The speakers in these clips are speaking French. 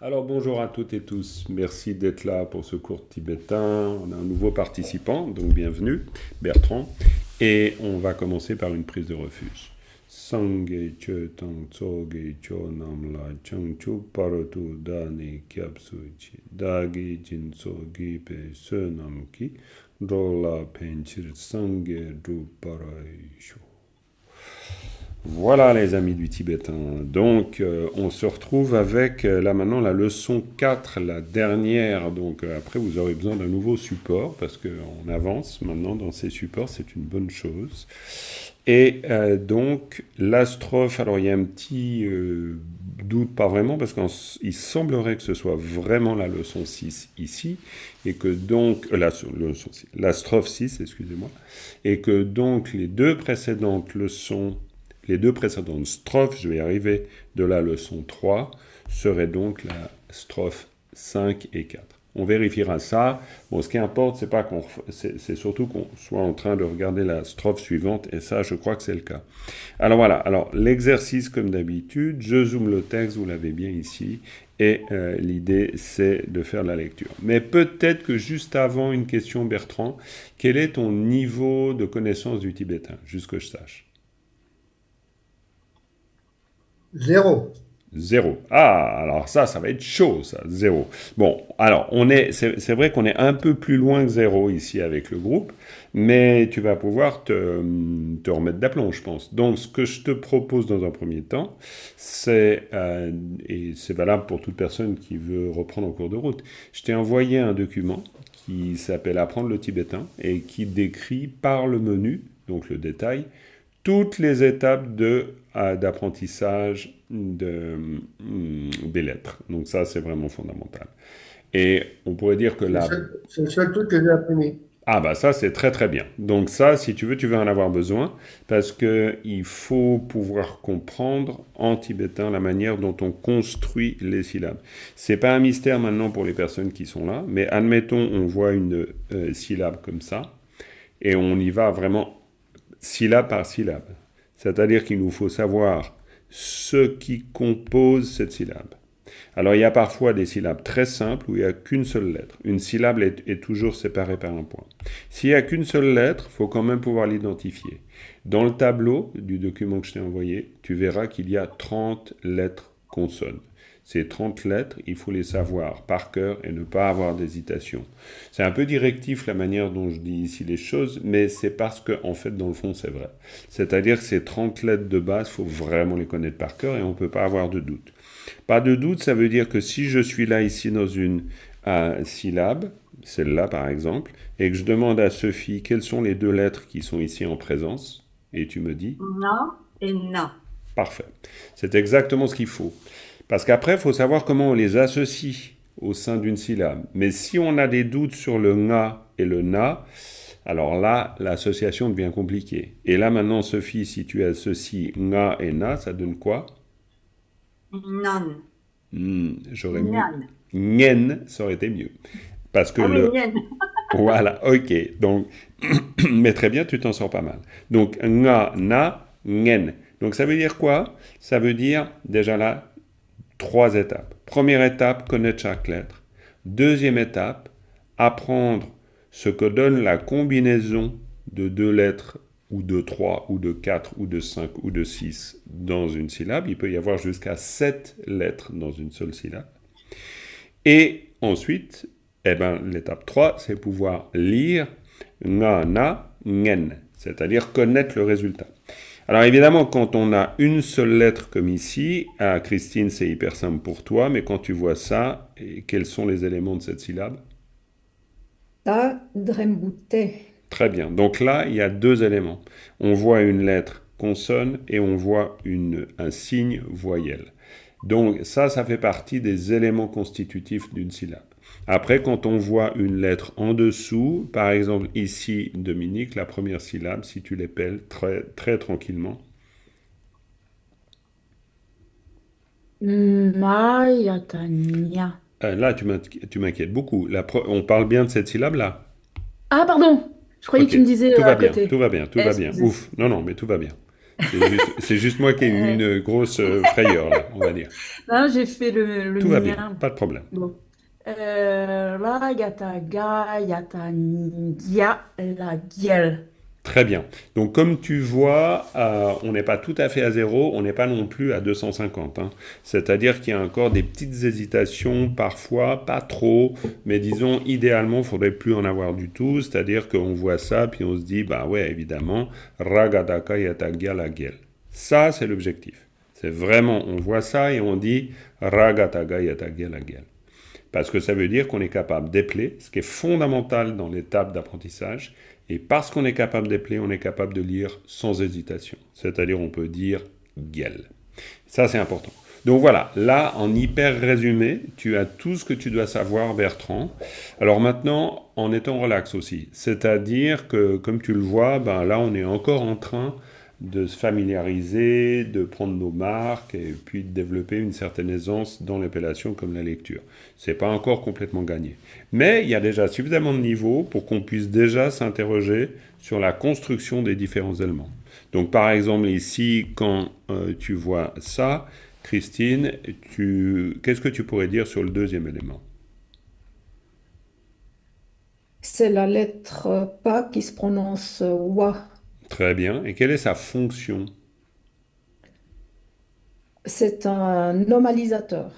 Alors bonjour à toutes et tous, merci d'être là pour ce cours tibétain. On a un nouveau participant, donc bienvenue, Bertrand. Et on va commencer par une prise de refuge. Sangye che tang tsoge cho nam la chang chu parotu dani kyapsu chi dagi jin tsogi pe se nam ki rola penchir sangye du parai shu. Voilà les amis du tibétain. Donc on se retrouve avec là maintenant la leçon 4, la dernière. Donc après vous aurez besoin d'un nouveau support parce qu'on avance maintenant dans ces supports, c'est une bonne chose. Et donc la strophe, alors il y a un petit doute, pas vraiment, parce qu'il semblerait que ce soit vraiment la leçon 6 ici, et que donc, la strophe 6, excusez-moi, et que donc les deux précédentes strophes, je vais y arriver, de la leçon 3, seraient donc la strophe 5 et 4. On vérifiera ça. Bon, ce qui importe, c'est surtout qu'on soit en train de regarder la strophe suivante, et ça, je crois que c'est le cas. Alors voilà, alors l'exercice comme d'habitude, je zoome le texte, vous l'avez bien ici, et l'idée c'est de faire la lecture. Mais peut-être que juste avant une question, Bertrand, quel est ton niveau de connaissance du tibétain, juste que je sache? Zéro. Zéro. Ah, alors ça va être chaud, ça, zéro. Bon, alors, c'est vrai qu'on est un peu plus loin que zéro ici avec le groupe, mais tu vas pouvoir te remettre d'aplomb, je pense. Donc, ce que je te propose dans un premier temps, et c'est valable pour toute personne qui veut reprendre en cours de route, je t'ai envoyé un document qui s'appelle Apprendre le tibétain et qui décrit par le menu, donc le détail, toutes les étapes d'apprentissage des lettres. Donc ça, c'est vraiment fondamental. Et on pourrait dire que là, C'est le seul truc que j'ai imprimé. ah bah ça, c'est très très bien. Donc ça, si tu veux en avoir besoin, parce que il faut pouvoir comprendre en tibétain la manière dont on construit les syllabes. C'est pas un mystère maintenant pour les personnes qui sont là, mais admettons, on voit une syllabe comme ça, et on y va vraiment syllabe par syllabe. C'est-à-dire qu'il nous faut savoir ce qui compose cette syllabe. Alors il y a parfois des syllabes très simples où il n'y a qu'une seule lettre. Une syllabe est toujours séparée par un point. S'il n'y a qu'une seule lettre, il faut quand même pouvoir l'identifier. Dans le tableau du document que je t'ai envoyé, tu verras qu'il y a 30 lettres consonnes. Ces 30 lettres, il faut les savoir par cœur et ne pas avoir d'hésitation. C'est un peu directif la manière dont je dis ici les choses, mais c'est parce que, en fait, dans le fond, c'est vrai. C'est-à-dire que ces 30 lettres de base, il faut vraiment les connaître par cœur et on ne peut pas avoir de doute. Pas de doute, ça veut dire que si je suis là ici dans une syllabe, celle-là par exemple, et que je demande à Sophie quelles sont les deux lettres qui sont ici en présence, et tu me dis, Na et na. parfait. C'est exactement ce qu'il faut. Parce qu'après, il faut savoir comment on les associe au sein d'une syllabe. Mais si on a des doutes sur le nga et le na, alors là, l'association devient compliquée. Et là maintenant, Sophie, si tu associes nga et na, ça donne quoi? Nan. J'aurais mieux. Nyan. Nien, ça aurait été mieux. Parce que Ah oui, le. nyan. Voilà, ok. Donc, mais très bien, tu t'en sors pas mal. Donc, nga, na, ngen. Donc, ça veut dire quoi? Ça veut dire, déjà là, trois étapes. Première étape, connaître chaque lettre. Deuxième étape, apprendre ce que donne la combinaison de deux lettres ou de trois ou de quatre ou de cinq ou de six dans une syllabe. Il peut y avoir jusqu'à sept lettres dans une seule syllabe. Et ensuite, eh ben, l'étape 3, c'est pouvoir lire nga, na, ngen, c'est-à-dire connaître le résultat. Alors évidemment, quand on a une seule lettre comme ici, à Christine, c'est hyper simple pour toi, mais quand tu vois ça, quels sont les éléments de cette syllabe? Ta drembute. Très bien. Donc là, il y a deux éléments. On voit une lettre consonne et on voit un signe voyelle. Donc ça fait partie des éléments constitutifs d'une syllabe. Après, quand on voit une lettre en dessous, par exemple ici, Dominique, la première syllabe, si tu l'épelles très, très tranquillement, Mayatania. là tu m'inquiètes beaucoup. On parle bien de cette syllabe-là. Ah, pardon. Je croyais que Ok, tu me disais tout va à bien, tout côté. va bien, tout va bien. Excusez. Ouf, non, non, mais tout va bien. C'est juste moi qui ai eu une grosse frayeur, là, on va dire. Non, j'ai fait le Tout va bien, mien. pas de problème. Bon. Là, il y a ta ga, il y a ta dia, la gueule. Très bien. Donc, comme tu vois, on n'est pas tout à fait à zéro, on n'est pas non plus à 250, hein. C'est-à-dire qu'il y a encore des petites hésitations, parfois, pas trop, mais disons, idéalement, il faudrait plus en avoir du tout. C'est-à-dire qu'on voit ça, puis on se dit, bah ouais, évidemment, ragadaka yatagia la gueule. Ça, c'est l'objectif. C'est vraiment, on voit ça et on dit ragataga yatagia la gueule. Parce que ça veut dire qu'on est capable d'épeler, ce qui est fondamental dans l'étape d'apprentissage. Et parce qu'on est capable d'épeler, on est capable de lire sans hésitation. C'est-à-dire, on peut dire gueule. Ça, c'est important. Donc voilà, là, en hyper résumé, tu as tout ce que tu dois savoir, Bertrand. Alors maintenant, en étant relax aussi. C'est-à-dire que, comme tu le vois, ben là, on est encore en train de se familiariser, de prendre nos marques et puis de développer une certaine aisance dans l'appellation comme la lecture. C'est pas encore complètement gagné. Mais il y a déjà suffisamment de niveau pour qu'on puisse déjà s'interroger sur la construction des différents éléments. Donc par exemple ici, quand tu vois ça, Christine, qu'est-ce que tu pourrais dire sur le deuxième élément? C'est la lettre pa qui se prononce wa. Très bien. Et quelle est sa fonction? C'est un normalisateur.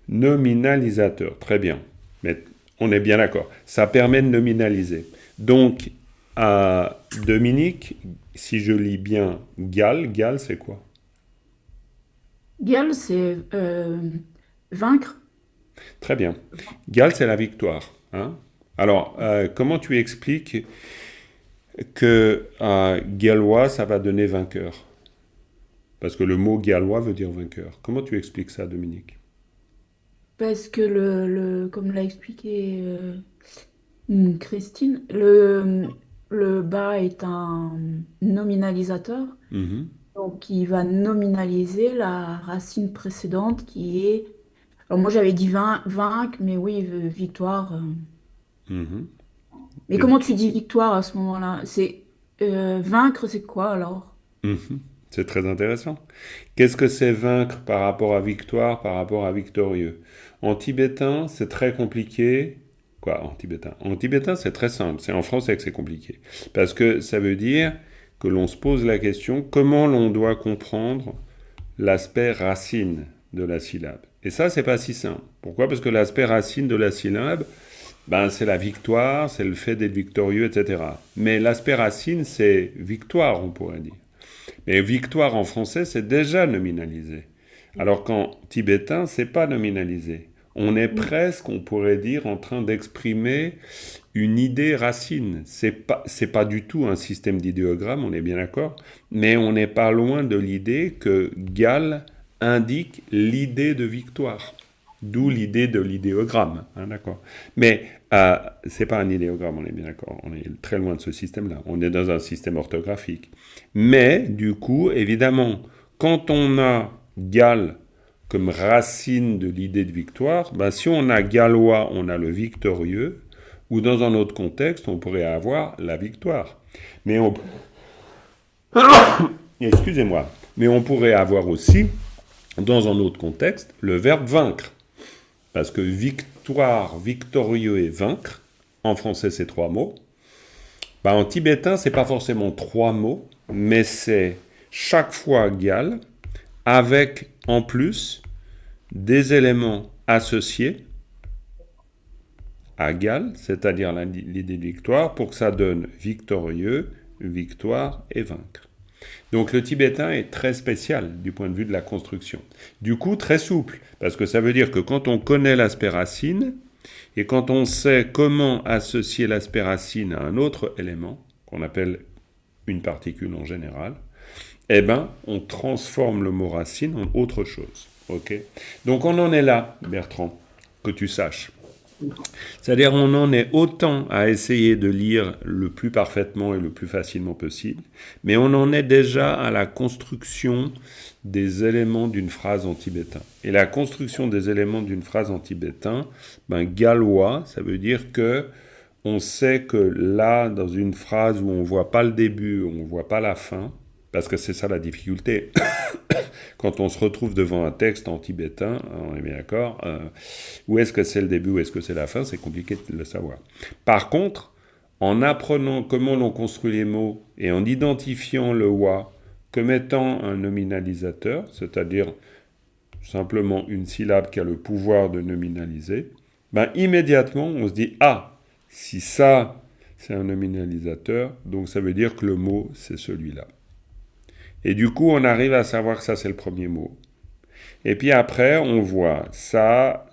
Nominalisateur, très bien. Mais on est bien d'accord. Ça permet de nominaliser. Donc, à Dominique, si je lis bien Gal c'est quoi? Gueule, c'est vaincre. Très bien. Gal, c'est la victoire, hein? Alors, comment tu expliques que gallois, ça va donner vainqueur? Parce que le mot gallois veut dire vainqueur. Comment tu expliques ça, Dominique? Parce que comme l'a expliqué Christine, le bas est un nominalisateur. Mhm, Donc, il va nominaliser la racine précédente qui est. Alors, moi, j'avais dit vaincre, mais oui, victoire. mhm. Mais comment tu dis victoire à ce moment-là? C'est vaincre, c'est quoi alors? Mhm. C'est très intéressant. Qu'est-ce que c'est vaincre par rapport à victoire, par rapport à victorieux? En tibétain, c'est très compliqué. Quoi, en tibétain? En tibétain, c'est très simple. C'est en français que c'est compliqué. Parce que ça veut dire que l'on se pose la question comment l'on doit comprendre l'aspect racine de la syllabe. Et ça, c'est pas si simple. Pourquoi? Parce que l'aspect racine de la syllabe, ben, c'est la victoire, c'est le fait d'être victorieux, etc. Mais l'aspect racine, c'est victoire, on pourrait dire. Mais victoire en français, c'est déjà nominalisé. Alors qu'en tibétain, c'est pas nominalisé. On est presque, on pourrait dire, en train d'exprimer une idée racine. C'est pas du tout un système d'idéogramme, on est bien d'accord, mais on n'est pas loin de l'idée que Gal indique l'idée de victoire. D'où l'idée de l'idéogramme, hein, d'accord. Mais c'est pas un idéogramme, on est bien d'accord. On est très loin de ce système-là. On est dans un système orthographique. Mais du coup, évidemment, quand on a Gal comme racine de l'idée de victoire, ben, si on a gallois, on a le victorieux, ou dans un autre contexte, on pourrait avoir la victoire. Mais on... Excusez-moi. Mais on pourrait avoir aussi, dans un autre contexte, le verbe vaincre. Parce que victoire, victorieux et vaincre, en français c'est trois mots. Ben, en tibétain, c'est pas forcément trois mots, mais c'est chaque fois gal, avec en plus des éléments associés à gal, c'est-à-dire l'idée de victoire, pour que ça donne victorieux, victoire et vaincre. Donc le tibétain est très spécial du point de vue de la construction. Du coup, très souple, parce que ça veut dire que quand on connaît l'aspect racine, et quand on sait comment associer l'aspect racine à un autre élément, qu'on appelle une particule en général, eh ben, on transforme le mot racine en autre chose. Okay? Donc on en est là, Bertrand, que tu saches. C'est-à-dire on en est autant à essayer de lire le plus parfaitement et le plus facilement possible, mais on en est déjà à la construction des éléments d'une phrase en tibétain. Et la construction des éléments d'une phrase en tibétain, ben, gallois, ça veut dire que on sait que là, dans une phrase où on ne voit pas le début, on ne voit pas la fin, Parce que c'est ça la difficulté. Quand on se retrouve devant un texte en tibétain, on est bien d'accord, où est-ce que c'est le début, où est-ce que c'est la fin, c'est compliqué de le savoir. Par contre, en apprenant comment l'on construit les mots et en identifiant le wa comme étant un nominalisateur, c'est-à-dire simplement une syllabe qui a le pouvoir de nominaliser, ben immédiatement on se dit « Ah, si ça c'est un nominalisateur, donc ça veut dire que le mot c'est celui-là ». Et du coup on arrive à savoir que ça c'est le premier mot. Et puis après on voit ça,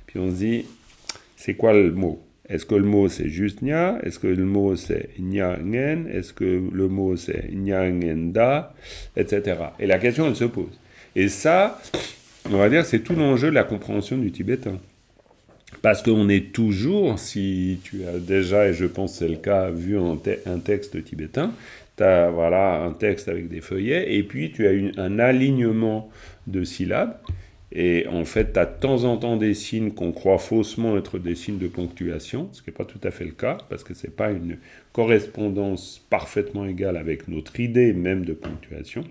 puis on se dit « C'est quoi le mot ?» Est-ce que le mot c'est juste nya? Est-ce que le mot c'est nya ngen? Est-ce que le mot c'est nya ngen da? Etc. Et la question elle se pose. Et ça, on va dire, c'est tout l'enjeu de la compréhension du tibétain. Parce qu'on est toujours, si tu as déjà, et je pense que c'est le cas, vu un texte tibétain, tu as voilà, un texte avec des feuillets, et puis tu as un alignement de syllabes, et en fait, tu as de temps en temps des signes qu'on croit faussement être des signes de ponctuation, ce qui n'est pas tout à fait le cas, parce que ce n'est pas une correspondance parfaitement égale avec notre idée même de ponctuation.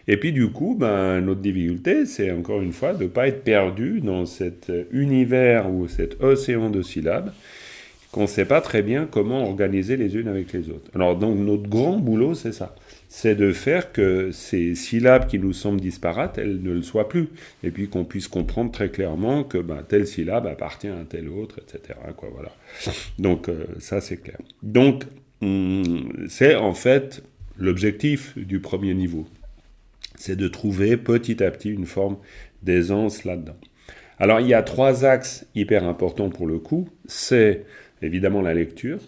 Et puis du coup, notre difficulté, c'est encore une fois de ne pas être perdu dans cet univers ou cet océan de syllabes qu'on ne sait pas très bien comment organiser les unes avec les autres. Alors donc notre grand boulot, c'est ça. C'est de faire que ces syllabes qui nous semblent disparates, elles ne le soient plus. Et puis qu'on puisse comprendre très clairement que telle syllabe appartient à telle autre, etc. Quoi, voilà. Donc ça, c'est clair. Donc c'est en fait l'objectif du premier niveau. C'est de trouver petit à petit une forme d'aisance là-dedans. Alors il y a 3 axes hyper importants pour le coup. C'est évidemment la lecture.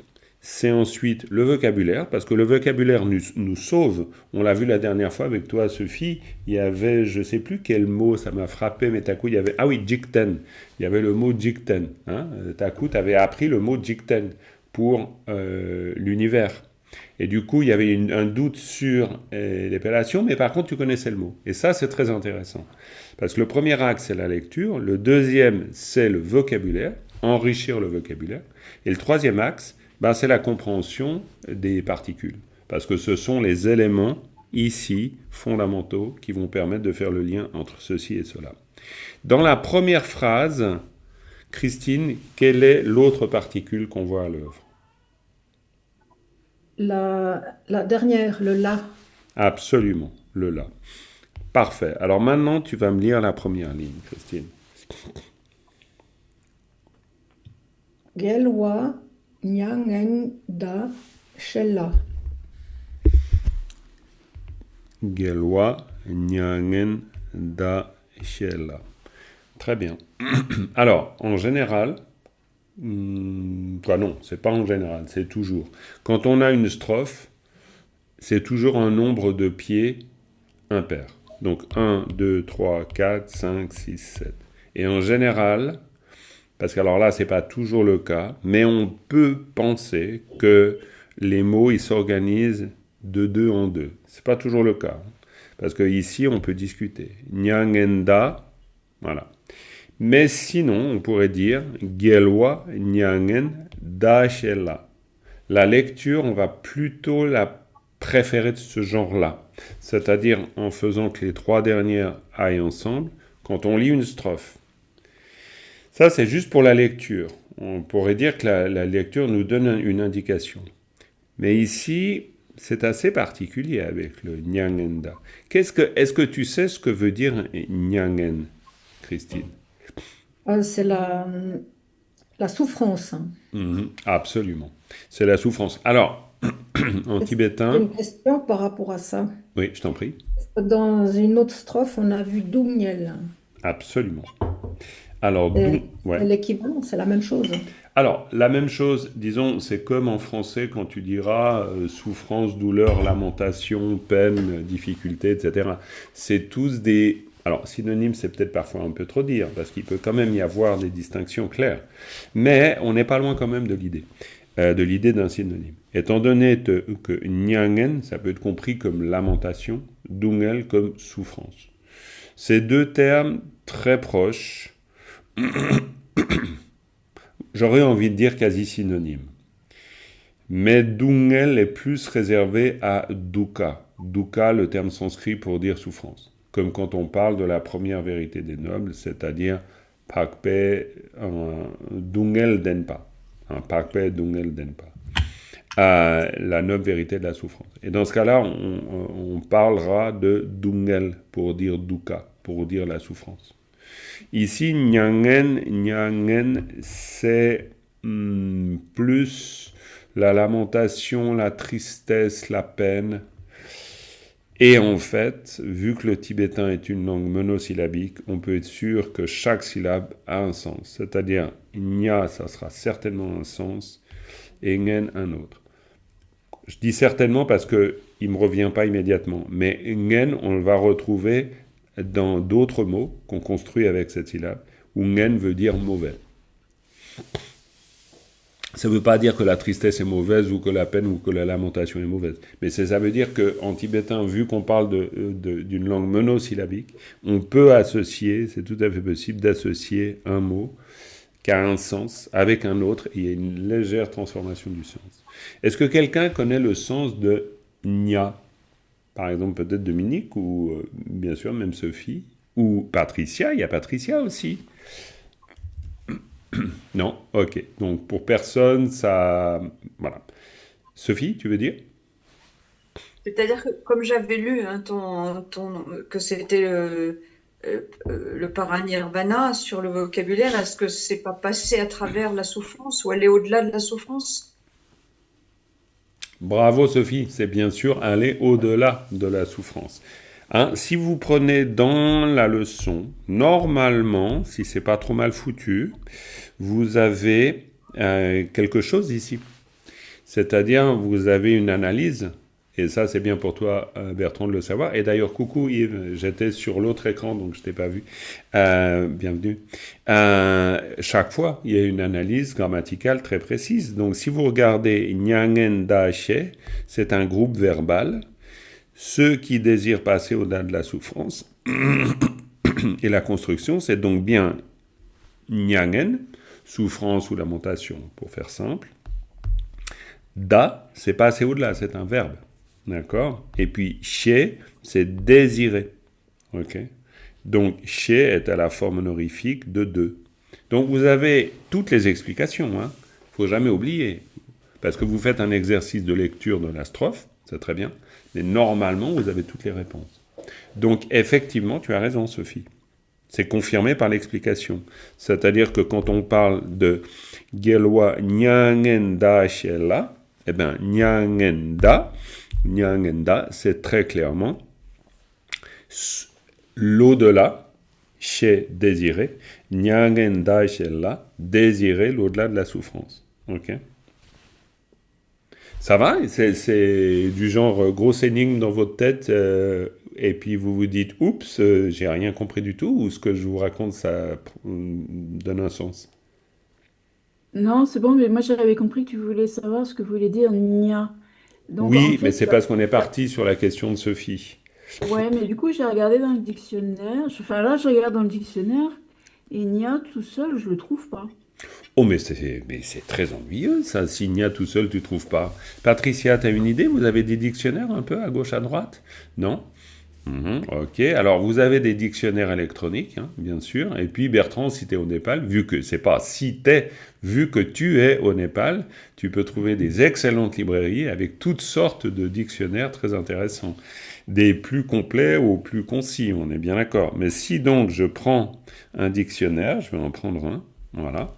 C'est ensuite le vocabulaire, parce que le vocabulaire nous sauve. On l'a vu la dernière fois avec toi, Sophie, il y avait, je ne sais plus quel mot, ça m'a frappé, mais d'un coup, il y avait, ah oui, jikten. Il y avait le mot jikten. Hein, d'un coup, tu avais appris le mot jikten pour l'univers. Et du coup, il y avait un doute sur l'épellation, mais par contre, tu connaissais le mot. Et ça, c'est très intéressant. Parce que le premier axe, c'est la lecture. Le deuxième, c'est le vocabulaire, enrichir le vocabulaire. Et le troisième axe, c'est la compréhension des particules. Parce que ce sont les éléments, ici, fondamentaux, qui vont permettre de faire le lien entre ceci et cela. Dans la première phrase, Christine, quelle est l'autre particule qu'on voit à l'œuvre? La dernière, le la. Absolument, le la. Parfait. Alors maintenant, tu vas me lire la première ligne, Christine. Gelwa nyangen da shella. Gelwa nyangen da shella. Très bien. Alors, en général, non, c'est pas en général, c'est toujours. Quand on a une strophe, c'est toujours un nombre de pieds impair. Donc 1, 2, 3, 4, 5, 6, 7. Et en général, parce qu'alors là, c'est pas toujours le cas, mais on peut penser que les mots, ils s'organisent de 2 en 2. C'est pas toujours le cas. Parce qu'ici, on peut discuter. Nyangenda, voilà. Mais sinon, on pourrait dire Gelwa Nyangen Da Shella. La lecture, on va plutôt la préférer de ce genre-là. C'est-à-dire en faisant que les 3 dernières aillent ensemble quand on lit une strophe. Ça, c'est juste pour la lecture. On pourrait dire que la lecture nous donne une indication. Mais ici, c'est assez particulier avec le Nyangenda. Est-ce que tu sais ce que veut dire Nyangen, Christine? C'est la souffrance. Absolument. C'est la souffrance. Alors, en J'ai tibétain... une question par rapport à ça. Oui, je t'en prie. Dans une autre strophe, on a vu Dungniel. Absolument. Alors, C'est ouais. l'équivalent, c'est la même chose. Alors, la même chose, disons, c'est comme en français quand tu diras souffrance, douleur, lamentation, peine, difficulté, etc. C'est tous des... Alors, synonyme, c'est peut-être parfois un peu trop dire, parce qu'il peut quand même y avoir des distinctions claires. Mais on n'est pas loin quand même de l'idée d'un synonyme. Étant donné que nyangen, ça peut être compris comme lamentation, dungel comme souffrance. Ces deux termes très proches, j'aurais envie de dire quasi synonymes. Mais dungel est plus réservé à dukkha. Dukkha, le terme sanskrit pour dire souffrance. Comme quand on parle de la première vérité des nobles, c'est-à-dire pakpe dungel denpa. Pakpe dungel denpa. La noble vérité de la souffrance. Et dans ce cas-là, on parlera de dungel pour dire dukkha, pour dire la souffrance. Ici, nyangen, c'est plus la lamentation, la tristesse, la peine. Et en fait, vu que le tibétain est une langue monosyllabique, on peut être sûr que chaque syllabe a un sens. C'est-à-dire, nya, ça sera certainement un sens, et ngen, un autre. Je dis certainement parce qu'il ne me revient pas immédiatement. Mais ngen, on le va retrouver dans d'autres mots qu'on construit avec cette syllabe, où ngen veut dire mauvais. Ça ne veut pas dire que la tristesse est mauvaise ou que la peine ou que la lamentation est mauvaise. Mais ça veut dire qu'en tibétain, vu qu'on parle d'une langue monosyllabique, on peut associer, c'est tout à fait possible d'associer un mot qui a un sens avec un autre, et il y a une légère transformation du sens. Est-ce que quelqu'un connaît le sens de nya? Par exemple, peut-être Dominique, ou bien sûr même Sophie, ou Patricia, il y a Patricia aussi. Non? Ok. Donc, pour personne, ça... Voilà. Sophie, tu veux dire? C'est-à-dire que comme j'avais lu que c'était le paranirvana sur le vocabulaire, est-ce que c'est pas passer à travers la souffrance ou aller au-delà de la souffrance? Bravo Sophie, c'est bien sûr aller au-delà de la souffrance. Si vous prenez dans la leçon, normalement, si c'est pas trop mal foutu, vous avez quelque chose ici. C'est-à-dire, vous avez une analyse, et ça c'est bien pour toi Bertrand de le savoir. Et d'ailleurs, coucou Yves, j'étais sur l'autre écran, donc je t'ai pas vu. Bienvenue. Chaque fois, il y a une analyse grammaticale très précise. Donc si vous regardez nyangen dache, c'est un groupe verbal. Ceux qui désirent passer au-delà de la souffrance. Et la construction, c'est donc bien nyangen, souffrance ou lamentation, pour faire simple. Da, c'est passer au-delà, c'est un verbe. D'accord? Et puis, che, c'est désirer. Ok? Donc, che est à la forme honorifique de deux. Donc, vous avez toutes les explications. Il ne faut jamais oublier. Parce que vous faites un exercice de lecture de la strophe, c'est très bien. Mais normalement, vous avez toutes les réponses. Donc, effectivement, tu as raison, Sophie. C'est confirmé par l'explication. C'est-à-dire que quand on parle de Gelwa Nyangen Da Shela, eh bien, Nyangen Da, c'est très clairement l'au-delà, chez désiré, Nyangen Da Shela, désirer l'au-delà de la souffrance. Ok? Ça va? C'est du genre grosse énigme dans votre tête, et puis vous vous dites, oups, j'ai rien compris du tout, ou ce que je vous raconte, ça donne un sens? Non, c'est bon, mais moi j'avais compris que tu voulais savoir ce que voulait dire nia. Donc en Oui, mais fait, c'est parce qu'on est parti sur la question de Sophie. ouais, mais du coup j'ai regardé dans le dictionnaire. Enfin là, je regarde dans le dictionnaire et nia tout seul, je le trouve pas. Oh, mais c'est très ennuyeux, ça. S'il n'y a tout seul, tu trouves pas. Patricia, tu as une idée? Vous avez des dictionnaires un peu à gauche, à droite? Non? Ok, alors vous avez des dictionnaires électroniques, bien sûr. Et puis Bertrand, si tu es au Népal, vu que c'est pas si t'es, vu que tu es au Népal, tu peux trouver des excellentes librairies avec toutes sortes de dictionnaires très intéressants. Des plus complets aux plus concis, on est bien d'accord. Mais si donc je prends un dictionnaire, je vais en prendre un, voilà.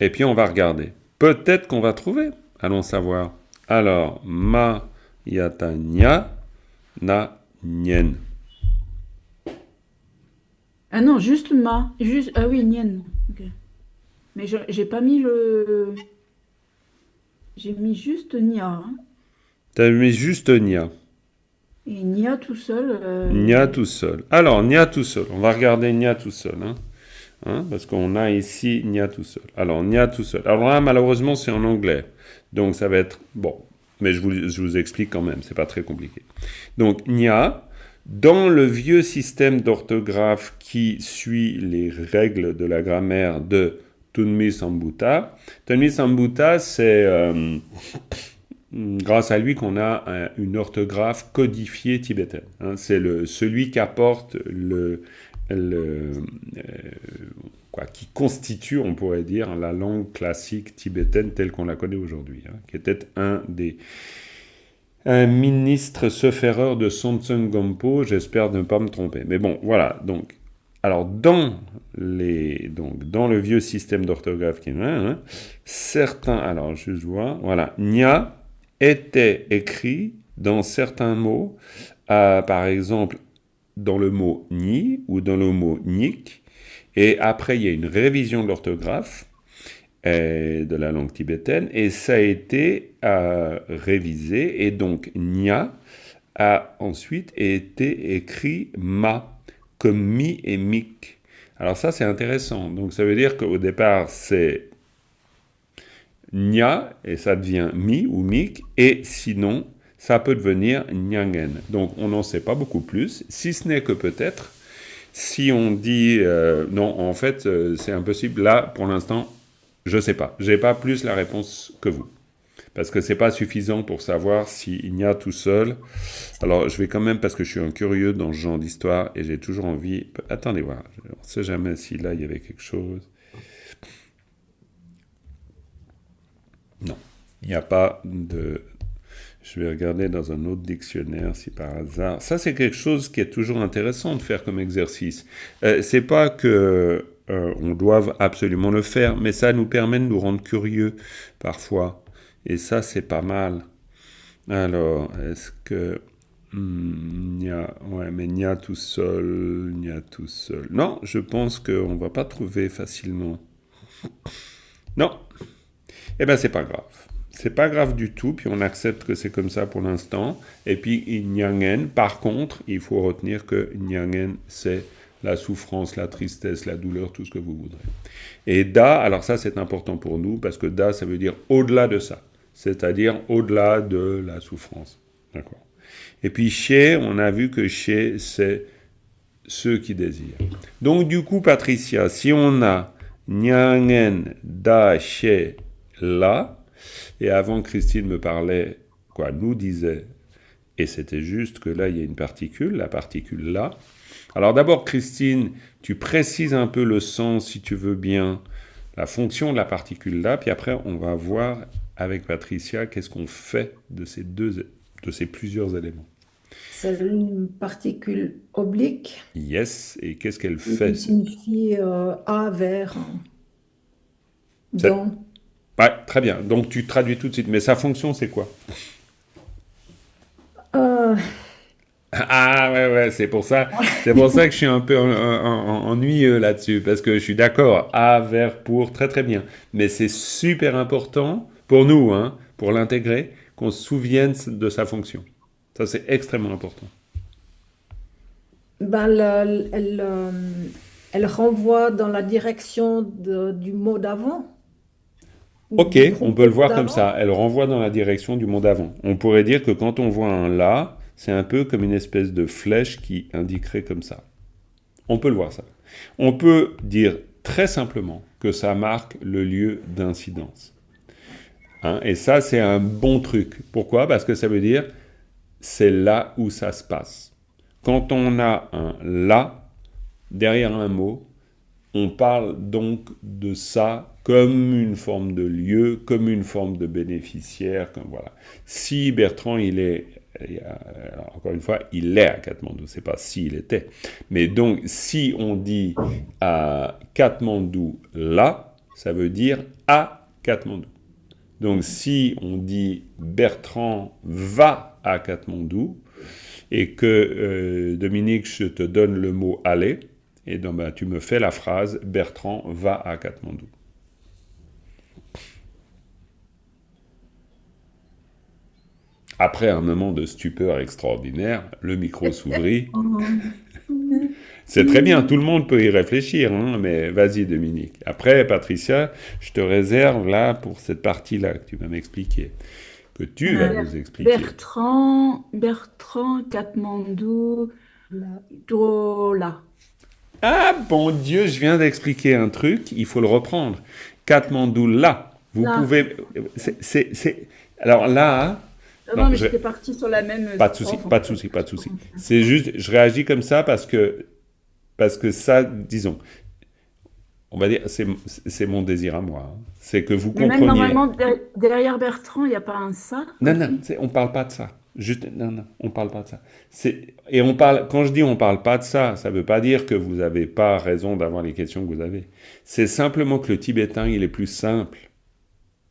Et puis on va regarder. Peut-être qu'on va trouver. Allons savoir. Alors, ma yatanya na nyen. Ah non, juste ma. Juste... Ah oui, nien. Ok. Mais j'ai pas mis le. J'ai mis juste nia. Hein. T'as mis juste nya. Et nia tout seul. Nya tout seul. Alors, nya tout seul. On va regarder nya tout seul. Parce qu'on a ici nya tout seul. Alors, nya tout seul. Alors là, malheureusement, c'est en anglais. Donc, ça va être... Bon, mais je vous explique quand même. C'est pas très compliqué. Donc, nya, dans le vieux système d'orthographe qui suit les règles de la grammaire de Tunmi Sambuta. Tunmi Sambuta, c'est grâce à lui qu'on a une orthographe codifiée tibétaine. Hein. C'est celui qui apporte qui constitue, on pourrait dire, la langue classique tibétaine telle qu'on la connaît aujourd'hui, hein, qui était un ministre sauf-erreur de Sontsung Gompo, j'espère ne pas me tromper. Mais bon, voilà, donc, alors dans le vieux système d'orthographe qui est hein, certains, alors je vois, voilà, Nya était écrit dans certains mots, par exemple, dans le mot ni ou dans le mot nik, et après il y a une révision de l'orthographe de la langue tibétaine, et ça a été révisé, et donc nya a ensuite été écrit ma, comme mi et mik. Alors ça c'est intéressant, donc ça veut dire qu'au départ c'est nya, et ça devient mi ou mik, et sinon ça peut devenir nyangen. Donc on n'en sait pas beaucoup plus, si ce n'est que peut-être, si on dit non, en fait c'est impossible, là pour l'instant, je ne sais pas. Je n'ai pas plus la réponse que vous. Parce que ce n'est pas suffisant pour savoir s'il y a tout seul. Alors je vais quand même, parce que je suis un curieux dans ce genre d'histoire, et j'ai toujours envie... Attendez voir, on ne sait jamais si là il y avait quelque chose. Non, il n'y a pas de... Je vais regarder dans un autre dictionnaire si par hasard. Ça, c'est quelque chose qui est toujours intéressant de faire comme exercice. C'est pas que on doit absolument le faire, mais ça nous permet de nous rendre curieux parfois. Et ça, c'est pas mal. Alors, est-ce que ouais, mais Nya tout seul, Nya tout seul. Non, je pense qu'on va pas trouver facilement. Non. Eh ben, c'est pas grave. C'est pas grave du tout, puis on accepte que c'est comme ça pour l'instant. Et puis, Nyangen, par contre, il faut retenir que Nyangen, c'est la souffrance, la tristesse, la douleur, tout ce que vous voudrez. Et Da, alors ça, c'est important pour nous, parce que Da, ça veut dire au-delà de ça, c'est-à-dire au-delà de la souffrance. D'accord. Et puis, She, on a vu que She, c'est ceux qui désirent. Donc, du coup, Patricia, si on a Nyangen, Da, She, La, et avant, Christine me parlait, nous disait, et c'était juste que là, il y a une particule, la particule là. Alors d'abord, Christine, tu précises un peu le sens, si tu veux bien, la fonction de la particule là, puis après, on va voir avec Patricia qu'est-ce qu'on fait de ces plusieurs éléments. C'est une particule oblique Yes, et qu'est-ce qu'elle fait? qui signifie A vers dans. Ouais, très bien. Donc tu traduis tout de suite. Mais sa fonction, c'est quoi? Ah ouais, c'est pour ça que je suis un peu ennuyeux là-dessus, parce que je suis d'accord, A, vers, pour, très très bien. Mais c'est super important pour nous, hein, pour l'intégrer, qu'on se souvienne de sa fonction. Ça, c'est extrêmement important. Elle renvoie dans la direction du mot d'avant. Ok, on peut le voir comme ça. Elle renvoie dans la direction du mot d'avant. On pourrait dire que quand on voit un là, c'est un peu comme une espèce de flèche qui indiquerait comme ça. On peut le voir ça. On peut dire très simplement que ça marque le lieu d'incidence. Hein, et ça, c'est un bon truc. Pourquoi? Parce que ça veut dire c'est là où ça se passe. Quand on a un là derrière un mot, on parle donc de ça comme une forme de lieu, comme une forme de bénéficiaire, comme voilà. Si Bertrand, il est, alors, encore une fois, il est à Katmandou, c'est pas s'il était. Mais donc, si on dit à Katmandou là, ça veut dire à Katmandou. Donc, si on dit Bertrand va à Katmandou, et que Dominique, je te donne le mot aller, et donc tu me fais la phrase Bertrand va à Katmandou. Après un moment de stupeur extraordinaire, le micro s'ouvrit. C'est très bien, tout le monde peut y réfléchir, hein, mais vas-y Dominique. Après, Patricia, je te réserve là pour cette partie-là que tu vas m'expliquer, que tu vas nous expliquer. Bertrand, Katmandou, Dola. Ah, bon Dieu, je viens d'expliquer un truc, il faut le reprendre. Katmandou, là, vous Là. pouvez... Alors là... Non, Non, mais je- j'étais partie sur la même Pas de souci, strophe, en pas de fait. souci, pas de souci. C'est juste, je réagis comme ça parce que ça, disons, on va dire, c'est mon désir à moi. Hein. C'est que vous Mais même compreniez. normalement, derrière Bertrand, il n'y a pas un ça Non, aussi? non, on parle pas de ça. Juste, non, on parle pas de ça. Et on parle, quand je dis on parle pas de ça, ça veut pas dire que vous n'avez pas raison d'avoir les questions que vous avez. C'est simplement que le tibétain, il est plus simple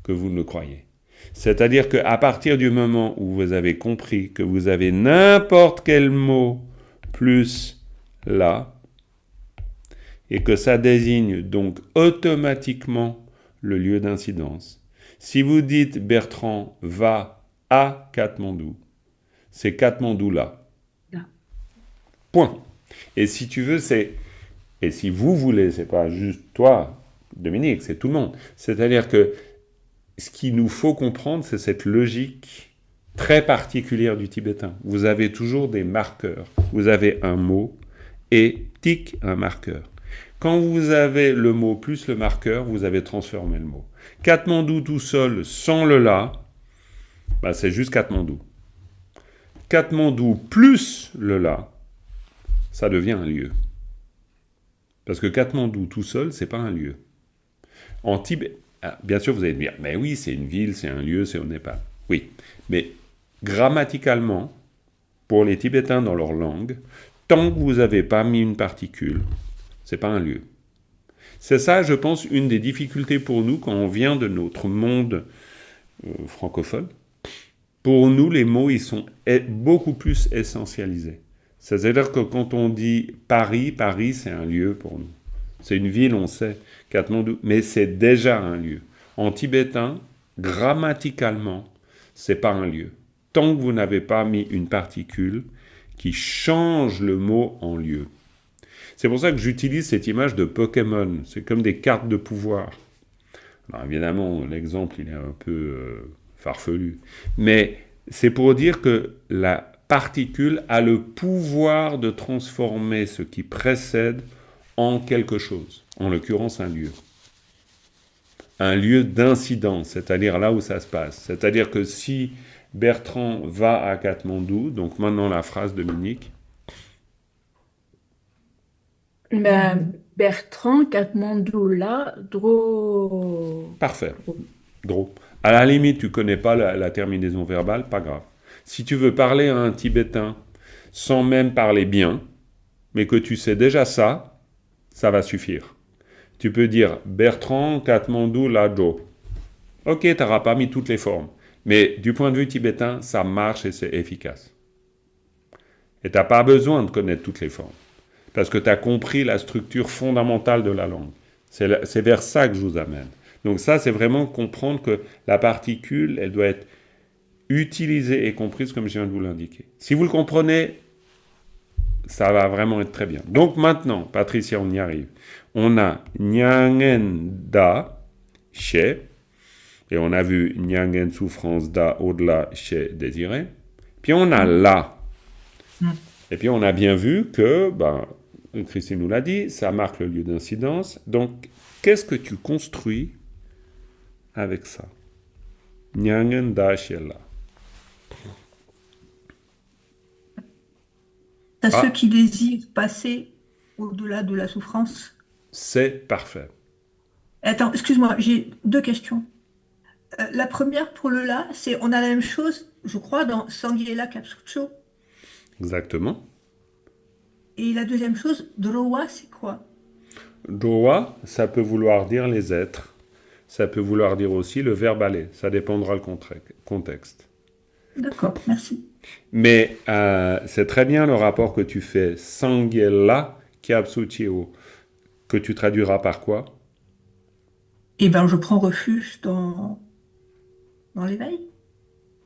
que vous ne le croyez. C'est-à-dire qu'à partir du moment où vous avez compris que vous avez n'importe quel mot plus là, et que ça désigne donc automatiquement le lieu d'incidence. Si vous dites Bertrand va à Katmandou, c'est Katmandou là. Là. Point. Et si tu veux, et si vous voulez, c'est pas juste toi, Dominique, c'est tout le monde. C'est-à-dire que ce qu'il nous faut comprendre, c'est cette logique très particulière du tibétain. Vous avez toujours des marqueurs. Vous avez un mot et tic, un marqueur. Quand vous avez le mot plus le marqueur, vous avez transformé le mot. Katmandou tout seul, sans le là, bah c'est juste Katmandou. Katmandou plus le là, ça devient un lieu. Parce que Katmandou tout seul, c'est pas un lieu. En Tibet, bien sûr, vous allez me dire, mais oui, c'est une ville, c'est un lieu, c'est au Népal. Oui, mais grammaticalement, pour les Tibétains dans leur langue, tant que vous n'avez pas mis une particule, c'est pas un lieu. C'est ça, je pense, une des difficultés pour nous quand on vient de notre monde francophone. Pour nous, les mots, ils sont beaucoup plus essentialisés. C'est-à-dire que quand on dit Paris, Paris, c'est un lieu pour nous. C'est une ville, on sait, Katmandou, mais c'est déjà un lieu. En tibétain, grammaticalement, c'est pas un lieu. Tant que vous n'avez pas mis une particule qui change le mot en lieu. C'est pour ça que j'utilise cette image de Pokémon. C'est comme des cartes de pouvoir. Alors évidemment, l'exemple, il est un peu farfelu. Mais c'est pour dire que la particule a le pouvoir de transformer ce qui précède en quelque chose. En l'occurrence, un lieu. Un lieu d'incidence, c'est-à-dire là où ça se passe. C'est-à-dire que si Bertrand va à Katmandou, donc maintenant la phrase Dominique, Ben, Bertrand, Katmandou, là, Dro. parfait. Drôle. À la limite, tu connais pas la terminaison verbale, pas grave. Si tu veux parler à un Tibétain sans même parler bien, mais que tu sais déjà ça, ça va suffire. Tu peux dire Bertrand, Katmandou, Lado. Ok, tu n'auras pas mis toutes les formes. Mais du point de vue tibétain, ça marche et c'est efficace. Et tu n'as pas besoin de connaître toutes les formes. Parce que tu as compris la structure fondamentale de la langue. C'est vers ça que je vous amène. Donc ça, c'est vraiment comprendre que la particule, elle doit être utilisée et comprise comme je viens de vous l'indiquer. Si vous le comprenez, ça va vraiment être très bien. Donc maintenant, Patricia, on y arrive. On a Nyangen Da, chez, et on a vu Nyangen souffrance Da, au-delà, chez désiré. Puis on a La. Et puis on a bien vu que, Christine nous l'a dit, ça marque le lieu d'incidence. Donc, qu'est-ce que tu construis avec ça? Nyangen Da, chez La. À ceux qui désirent passer au-delà de la souffrance. C'est parfait. Attends, excuse-moi, j'ai deux questions. La première, pour le là, c'est on a la même chose, je crois, dans Sangyela Kapsucho. Exactement. Et la deuxième chose, Drowa, c'est quoi? Doa, ça peut vouloir dire les êtres. Ça peut vouloir dire aussi le verbe aller. Ça dépendra le contexte. D'accord, merci. Mais c'est très bien le rapport que tu fais Sangyela Kyapsuchio, que tu traduiras par quoi? Eh bien, je prends refuge dans l'éveil.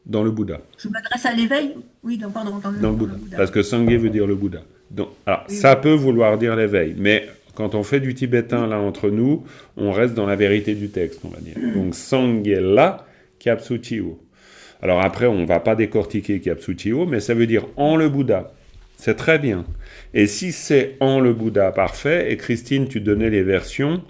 Dans le Bouddha. Je m'adresse à l'éveil. Oui, pardon, dans Dans le Bouddha. Bouddha. Parce que Sangye veut dire le Bouddha. Donc, alors, Oui, ça oui. peut vouloir dire l'éveil, mais quand on fait du tibétain là entre nous, on reste dans la vérité du texte, on va dire. Donc Sangyela Kyapsuchio. Alors après, on ne va pas décortiquer Kyapsuchio, mais ça veut dire en le Bouddha. C'est très bien. Et si c'est en le Bouddha, parfait. Et Christine, tu donnais les versions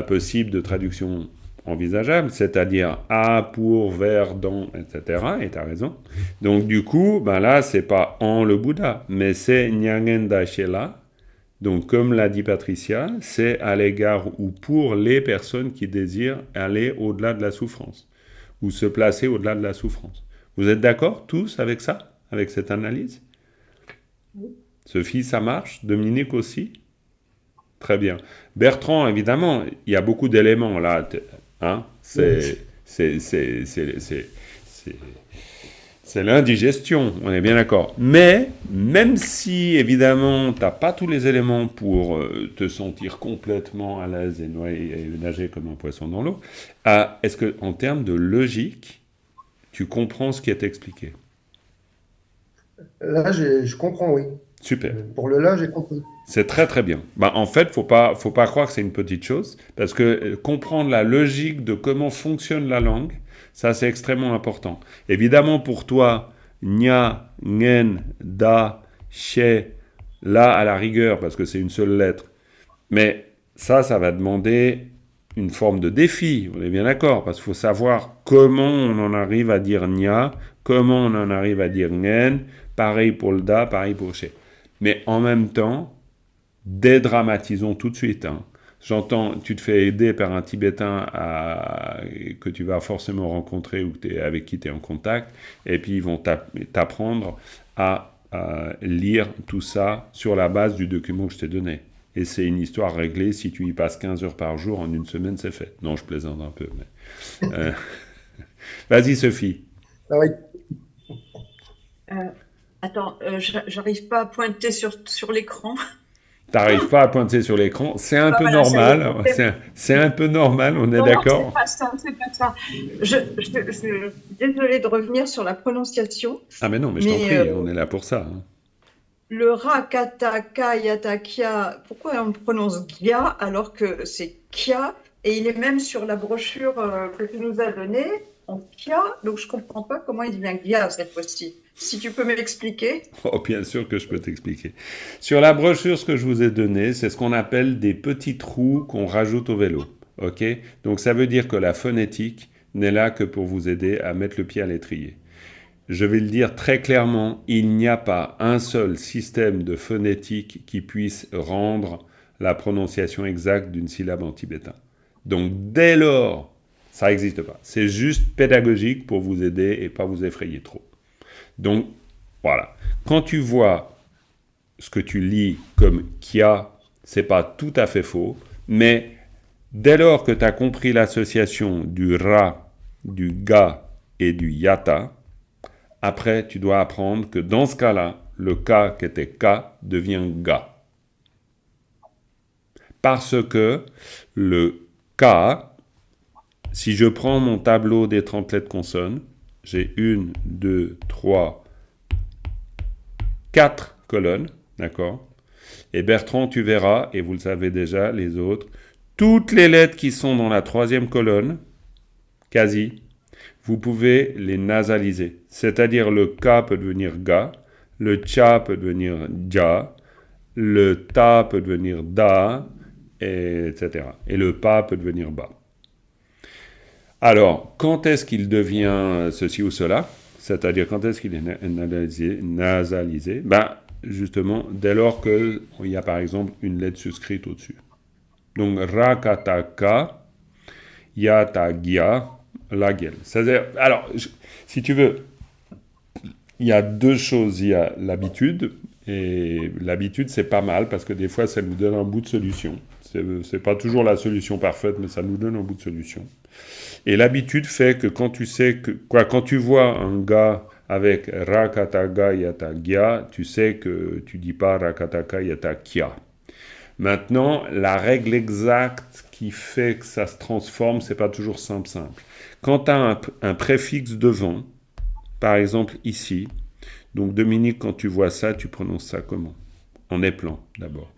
possibles de traduction envisageable, c'est-à-dire à, pour, vers, dans, etc. Et tu as raison. Donc du coup, ben là, c'est pas en le Bouddha, mais c'est Nyangen Daishela. Donc comme l'a dit Patricia, c'est à l'égard ou pour les personnes qui désirent aller au-delà de la souffrance, ou se placer au-delà de la souffrance. Vous êtes d'accord tous avec ça, avec cette analyse? Sophie, ça marche? Dominique aussi? Très bien. Bertrand, évidemment, il y a beaucoup d'éléments là. Hein? C'est l'indigestion, on est bien d'accord. Mais, même si, évidemment, tu n'as pas tous les éléments pour te sentir complètement à l'aise et nager comme un poisson dans l'eau, est-ce que, en termes de logique, tu comprends ce qui est expliqué? Là, je comprends, oui. Super. Pour le là, j'ai compris. C'est très très bien. Bah, en fait, faut pas croire que c'est une petite chose, parce que comprendre la logique de comment fonctionne la langue, ça c'est extrêmement important. Évidemment pour toi, nya, ngen, da, che, là à la rigueur, parce que c'est une seule lettre, mais ça va demander une forme de défi, on est bien d'accord, parce qu'il faut savoir comment on en arrive à dire nya, comment on en arrive à dire ngen, pareil pour le da, pareil pour che. Mais en même temps, dédramatisons tout de suite. Hein. J'entends, tu te fais aider par un Tibétain que tu vas forcément rencontrer ou avec qui tu es en contact, et puis ils vont t'apprendre à lire tout ça sur la base du document que je t'ai donné. Et c'est une histoire réglée, si tu y passes 15 heures par jour, en une semaine, c'est fait. Non, je plaisante un peu. Mais, vas-y, Sophie. Ah oui. Attends, j'arrive pas à pointer sur l'écran. T'arrives pas à pointer sur l'écran, c'est un peu Voilà, ça y est. normal, c'est un peu normal, on est Non, d'accord? c'est pas ça. Je désolée de revenir sur la prononciation, Ah mais non, mais je t'en mais prie, on est là pour ça. Hein. le rakataka yatakia, pourquoi on prononce Gia alors que c'est Kia? Et il est même sur la brochure que tu nous as donnée en Kia, donc je comprends pas comment il devient Gia cette fois-ci. Si tu peux m'expliquer. Oh, bien sûr que je peux t'expliquer. Sur la brochure, ce que je vous ai donné, c'est ce qu'on appelle des petits trous qu'on rajoute au vélo. Ok? Donc ça veut dire que la phonétique n'est là que pour vous aider à mettre le pied à l'étrier. Je vais le dire très clairement, il n'y a pas un seul système de phonétique qui puisse rendre la prononciation exacte d'une syllabe en tibétain. Donc dès lors, ça n'existe pas. C'est juste pédagogique pour vous aider et pas vous effrayer trop. Donc, voilà. Quand tu vois ce que tu lis comme Kia, c'est pas tout à fait faux, mais dès lors que tu as compris l'association du Ra, du Ga et du Yata, après, tu dois apprendre que dans ce cas-là, le Ka qui était Ka devient Ga. Parce que le Ka, si je prends mon tableau des 30 lettres consonnes, j'ai 1, 2, 3, 4 colonnes, d'accord? Et Bertrand, tu verras, et vous le savez déjà, les autres, toutes les lettres qui sont dans la troisième colonne, quasi, vous pouvez les nasaliser. C'est-à-dire le K peut devenir Ga, le Cha peut devenir Ja, le Ta peut devenir Da, etc. Et le Pa peut devenir Ba. Alors, quand est-ce qu'il devient ceci ou cela? C'est-à-dire, quand est-ce qu'il est nasalisé? Ben, justement, dès lors qu'il y a, par exemple, une lettre suscrite au-dessus. Donc, Rakataka, Yatagia, Lagel. C'est-à-dire, alors, si tu veux, il y a deux choses. Il y a l'habitude, et l'habitude, c'est pas mal, parce que des fois, ça nous donne un bout de solution. C'est pas toujours la solution parfaite, mais ça nous donne un bout de solution. Et l'habitude fait que quand tu sais que, quand tu vois un gars avec Rakataga Yatagia, tu sais que tu dis pas Rakataka Yatakia. Maintenant, la règle exacte qui fait que ça se transforme, c'est pas toujours simple. Quand tu as un préfixe devant, par exemple ici, donc Dominique, quand tu vois ça, tu prononces ça comment? En éplant, d'abord.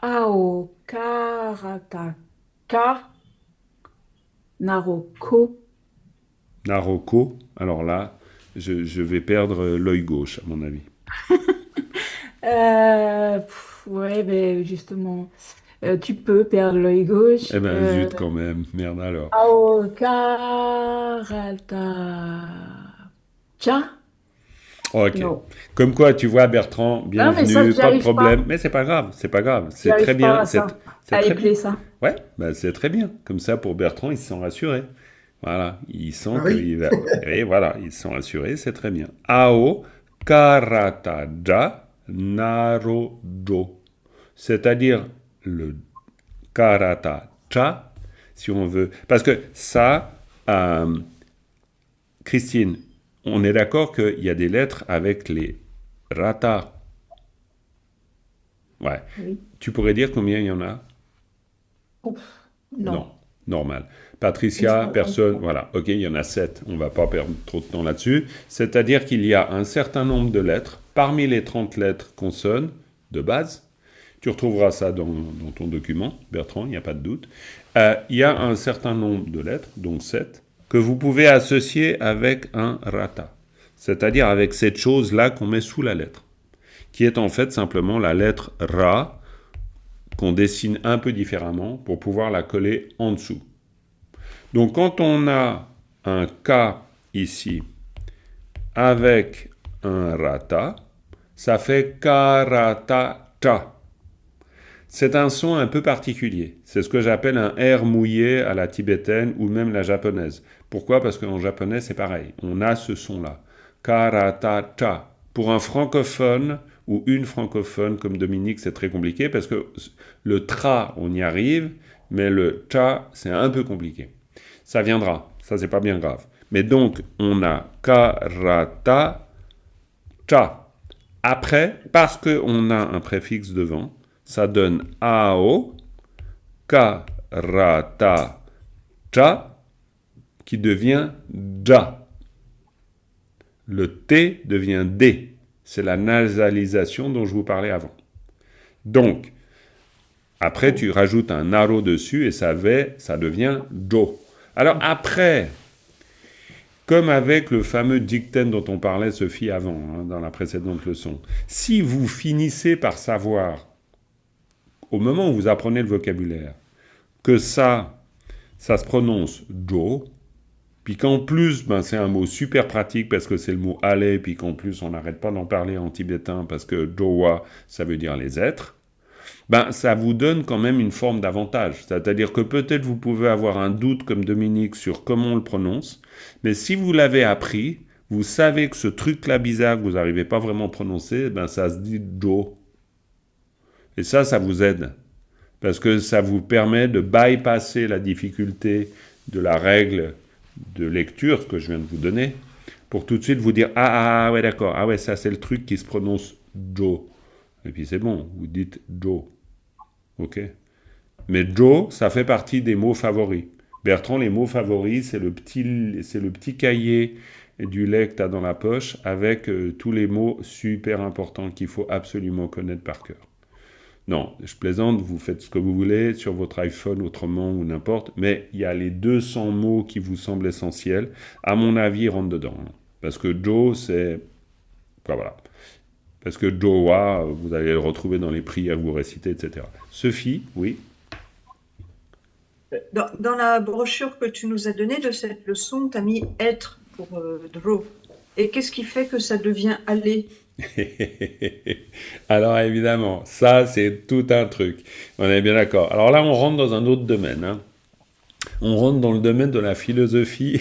Ao karataka naroko. Naroko, alors là, je vais perdre l'œil gauche, à mon avis. Ouais, ben justement, tu peux perdre l'œil gauche. Eh ben, zut, quand même. Merde alors. Aokarata. Cha? Ok. Non. Comme quoi, tu vois, Bertrand, Non, mais ça, bienvenue, j'y pas de arrive pas. problème. Mais c'est pas grave, c'est pas grave. J'y C'est très arrive pas bien, à ça. c'est À très bien. épeler ça. Ouais, bah c'est très bien. Comme ça, pour Bertrand, il se sent rassuré. Voilà, il sent Ah oui. qu'il va... Et voilà, ils sont rassurés, c'est très bien. Ao karata ja narojo. C'est-à-dire le karata cha, si on veut. Parce que ça, Christine, on est d'accord qu'il y a des lettres avec les rata. Ouais. Oui. Tu pourrais dire combien il y en a? Non. Non, normal. Patricia, Une personne, voilà. Ok, il y en a 7. On ne va pas perdre trop de temps là-dessus. C'est-à-dire qu'il y a un certain nombre de lettres. Parmi les 30 lettres consonnes de base, tu retrouveras ça dans ton document, Bertrand, il n'y a pas de doute. Il y a un certain nombre de lettres, donc 7, que vous pouvez associer avec un rata. C'est-à-dire avec cette chose-là qu'on met sous la lettre, qui est en fait simplement la lettre Ra, qu'on dessine un peu différemment pour pouvoir la coller en dessous. Donc quand on a un K ici avec un rata, ça fait karata-ta. C'est un son un peu particulier. C'est ce que j'appelle un R mouillé à la tibétaine ou même la japonaise. Pourquoi? Parce qu'en japonais, c'est pareil. On a ce son-là. Karata-ta. Pour un francophone ou une francophone comme Dominique, c'est très compliqué parce que le tra, on y arrive, mais le ta, c'est un peu compliqué. Ça viendra. Ça, c'est pas bien grave. Mais donc, on a karata-ta. Après, parce qu'on a un préfixe devant, ça donne ao, karata, cha, qui devient ja. Le T devient D. C'est la nasalisation dont je vous parlais avant. Donc, après, tu rajoutes un naro dessus et ça devient jo. Alors après, comme avec le fameux dictène dont on parlait, Sophie, avant, dans la précédente leçon, si vous finissez par savoir, au moment où vous apprenez le vocabulaire, que ça se prononce jo, puis qu'en plus, c'est un mot super pratique parce que c'est le mot aller, puis qu'en plus, on n'arrête pas d'en parler en tibétain parce que jowa, ça veut dire les êtres, ça vous donne quand même une forme d'avantage. C'est-à-dire que peut-être vous pouvez avoir un doute comme Dominique sur comment on le prononce, mais si vous l'avez appris, vous savez que ce truc-là bizarre que vous n'arrivez pas vraiment à prononcer, ça se dit jo. Et ça vous aide. Parce que ça vous permet de bypasser la difficulté de la règle de lecture que je viens de vous donner, pour tout de suite vous dire « Ah, ouais, d'accord, ah ouais, ça c'est le truc qui se prononce jo ». Et puis c'est bon, vous dites « jo ». Ok. Mais jo, ça fait partie des mots favoris. Bertrand, les mots favoris, c'est le petit cahier du lait que tu as dans la poche avec tous les mots super importants qu'il faut absolument connaître par cœur. Non, je plaisante, vous faites ce que vous voulez sur votre iPhone autrement ou n'importe, mais il y a les 200 mots qui vous semblent essentiels. À mon avis, ils rentrent dedans. Parce que jo, c'est... Voilà. Parce que jowa, vous allez le retrouver dans les prières que vous récitez, etc. Sophie, oui. Dans la brochure que tu nous as donnée de cette leçon, tu as mis être pour draw. Et qu'est-ce qui fait que ça devient aller? Alors évidemment, ça c'est tout un truc. On est bien d'accord. Alors là, on rentre dans un autre domaine. On rentre dans le domaine de la philosophie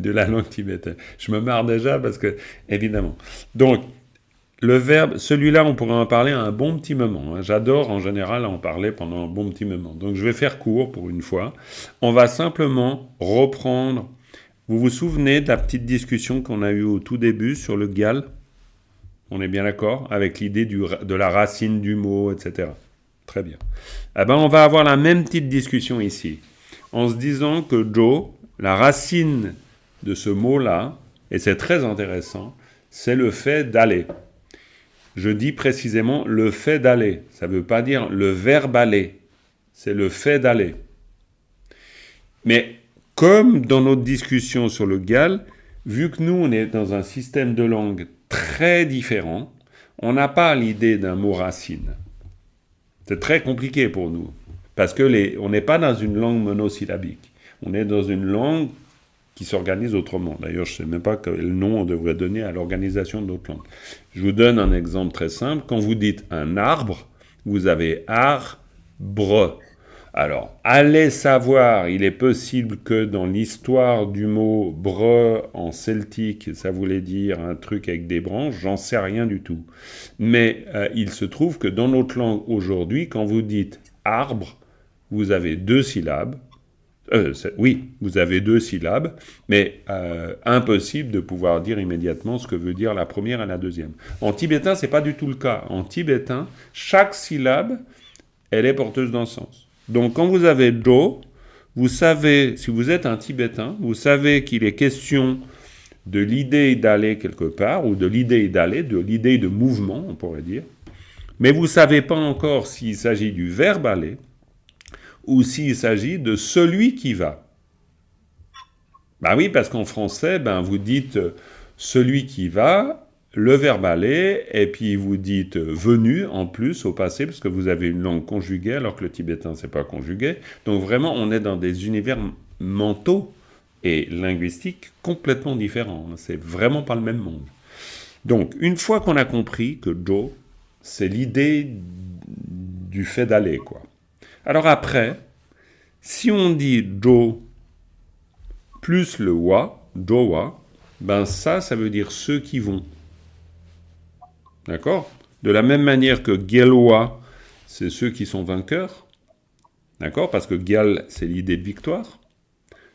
de la langue tibétaine. Je me marre déjà parce que, évidemment. Donc, le verbe, celui-là, on pourrait en parler à un bon petit moment. J'adore en général en parler pendant un bon petit moment. Donc je vais faire court pour une fois. On va simplement reprendre. Vous vous souvenez de la petite discussion qu'on a eue au tout début sur le gyal? On est bien d'accord? Avec l'idée de la racine du mot, etc. Très bien. On va avoir la même petite discussion ici. En se disant que jo, la racine de ce mot-là, et c'est très intéressant, c'est le fait d'aller. Je dis précisément le fait d'aller. Ça ne veut pas dire le verbe aller. C'est le fait d'aller. Mais comme dans notre discussion sur le gyal, vu que nous, on est dans un système de langue très différent, on n'a pas l'idée d'un mot racine. C'est très compliqué pour nous, parce que on n'est pas dans une langue monosyllabique. On est dans une langue qui s'organise autrement. D'ailleurs, je ne sais même pas quel nom on devrait donner à l'organisation de notre langue. Je vous donne un exemple très simple. Quand vous dites un arbre, vous avez arbre. Alors, allez savoir, il est possible que dans l'histoire du mot bre en celtique, ça voulait dire un truc avec des branches, j'en sais rien du tout. Mais il se trouve que dans notre langue aujourd'hui, quand vous dites arbre, vous avez 2 syllabes. Oui, vous avez 2 syllabes, mais impossible de pouvoir dire immédiatement ce que veut dire la première et la deuxième. En tibétain, c'est pas du tout le cas. En tibétain, chaque syllabe, elle est porteuse d'un sens. Donc, quand vous avez do, vous savez, si vous êtes un tibétain, vous savez qu'il est question de l'idée d'aller quelque part, ou de l'idée d'aller, de l'idée de mouvement, on pourrait dire. Mais vous ne savez pas encore s'il s'agit du verbe aller, ou s'il s'agit de celui qui va. Ben oui, parce qu'en français, vous dites celui qui va, le verbe aller, et puis vous dites venu en plus au passé, parce que vous avez une langue conjuguée, alors que le tibétain, c'est pas conjugué. Donc vraiment, on est dans des univers mentaux et linguistiques complètement différents. C'est vraiment pas le même monde. Donc, une fois qu'on a compris que do, c'est l'idée du fait d'aller, quoi. Alors après, si on dit do plus le wa, dowa, ça veut dire ceux qui vont. D'accord? De la même manière que Gyalwa, c'est ceux qui sont vainqueurs. D'accord? Parce que Gyal, c'est l'idée de victoire.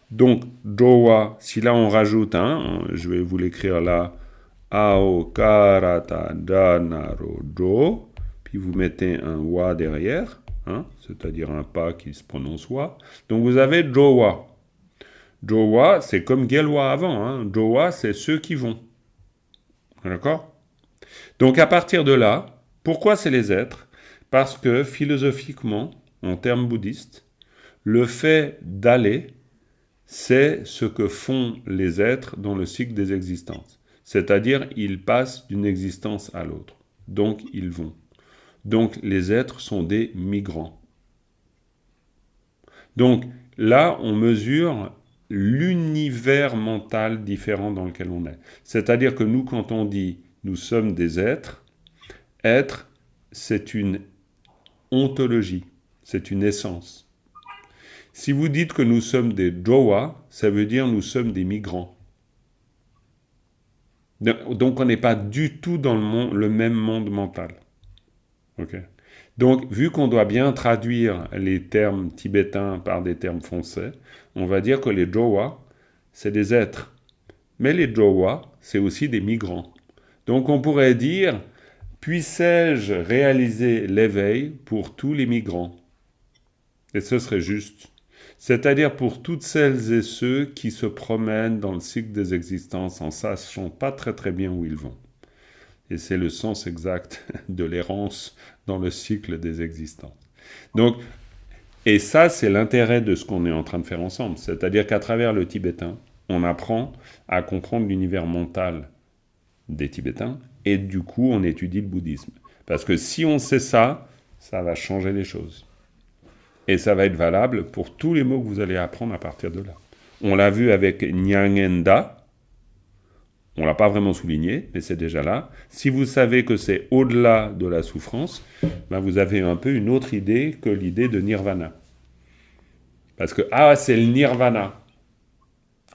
Donc, dowa, si là on rajoute un, je vais vous l'écrire là, ao karata danaro do, puis vous mettez un wa derrière, c'est-à-dire un pas qui se prononce wa. Donc vous avez dowa. Dowa, c'est comme Gyalwa avant. Dowa, c'est ceux qui vont. D'accord? Donc à partir de là, pourquoi c'est les êtres? Parce que philosophiquement, en termes bouddhistes, le fait d'aller, c'est ce que font les êtres dans le cycle des existences. C'est-à-dire, ils passent d'une existence à l'autre. Donc, ils vont. Donc, les êtres sont des migrants. Donc, là, on mesure l'univers mental différent dans lequel on est. C'est-à-dire que nous, quand on dit « nous sommes des êtres », être, c'est une ontologie, c'est une essence. Si vous dites que nous sommes des Jowa, ça veut dire nous sommes des migrants. Donc on n'est pas du tout dans le même monde mental. Okay. Donc vu qu'on doit bien traduire les termes tibétains par des termes français, on va dire que les Jowa, c'est des êtres. Mais les Jowa, c'est aussi des migrants. Donc on pourrait dire, puissais-je réaliser l'éveil pour tous les migrants? Et ce serait juste. C'est-à-dire pour toutes celles et ceux qui se promènent dans le cycle des existences en sachant pas très très bien où ils vont. Et c'est le sens exact de l'errance dans le cycle des existences. Donc, et ça, c'est l'intérêt de ce qu'on est en train de faire ensemble. C'est-à-dire qu'à travers le tibétain, on apprend à comprendre l'univers mental des Tibétains, et du coup, on étudie le bouddhisme. Parce que si on sait ça, ça va changer les choses. Et ça va être valable pour tous les mots que vous allez apprendre à partir de là. On l'a vu avec Nyangenda, on ne l'a pas vraiment souligné, mais c'est déjà là. Si vous savez que c'est au-delà de la souffrance, vous avez un peu une autre idée que l'idée de nirvana. Parce que, c'est le nirvana.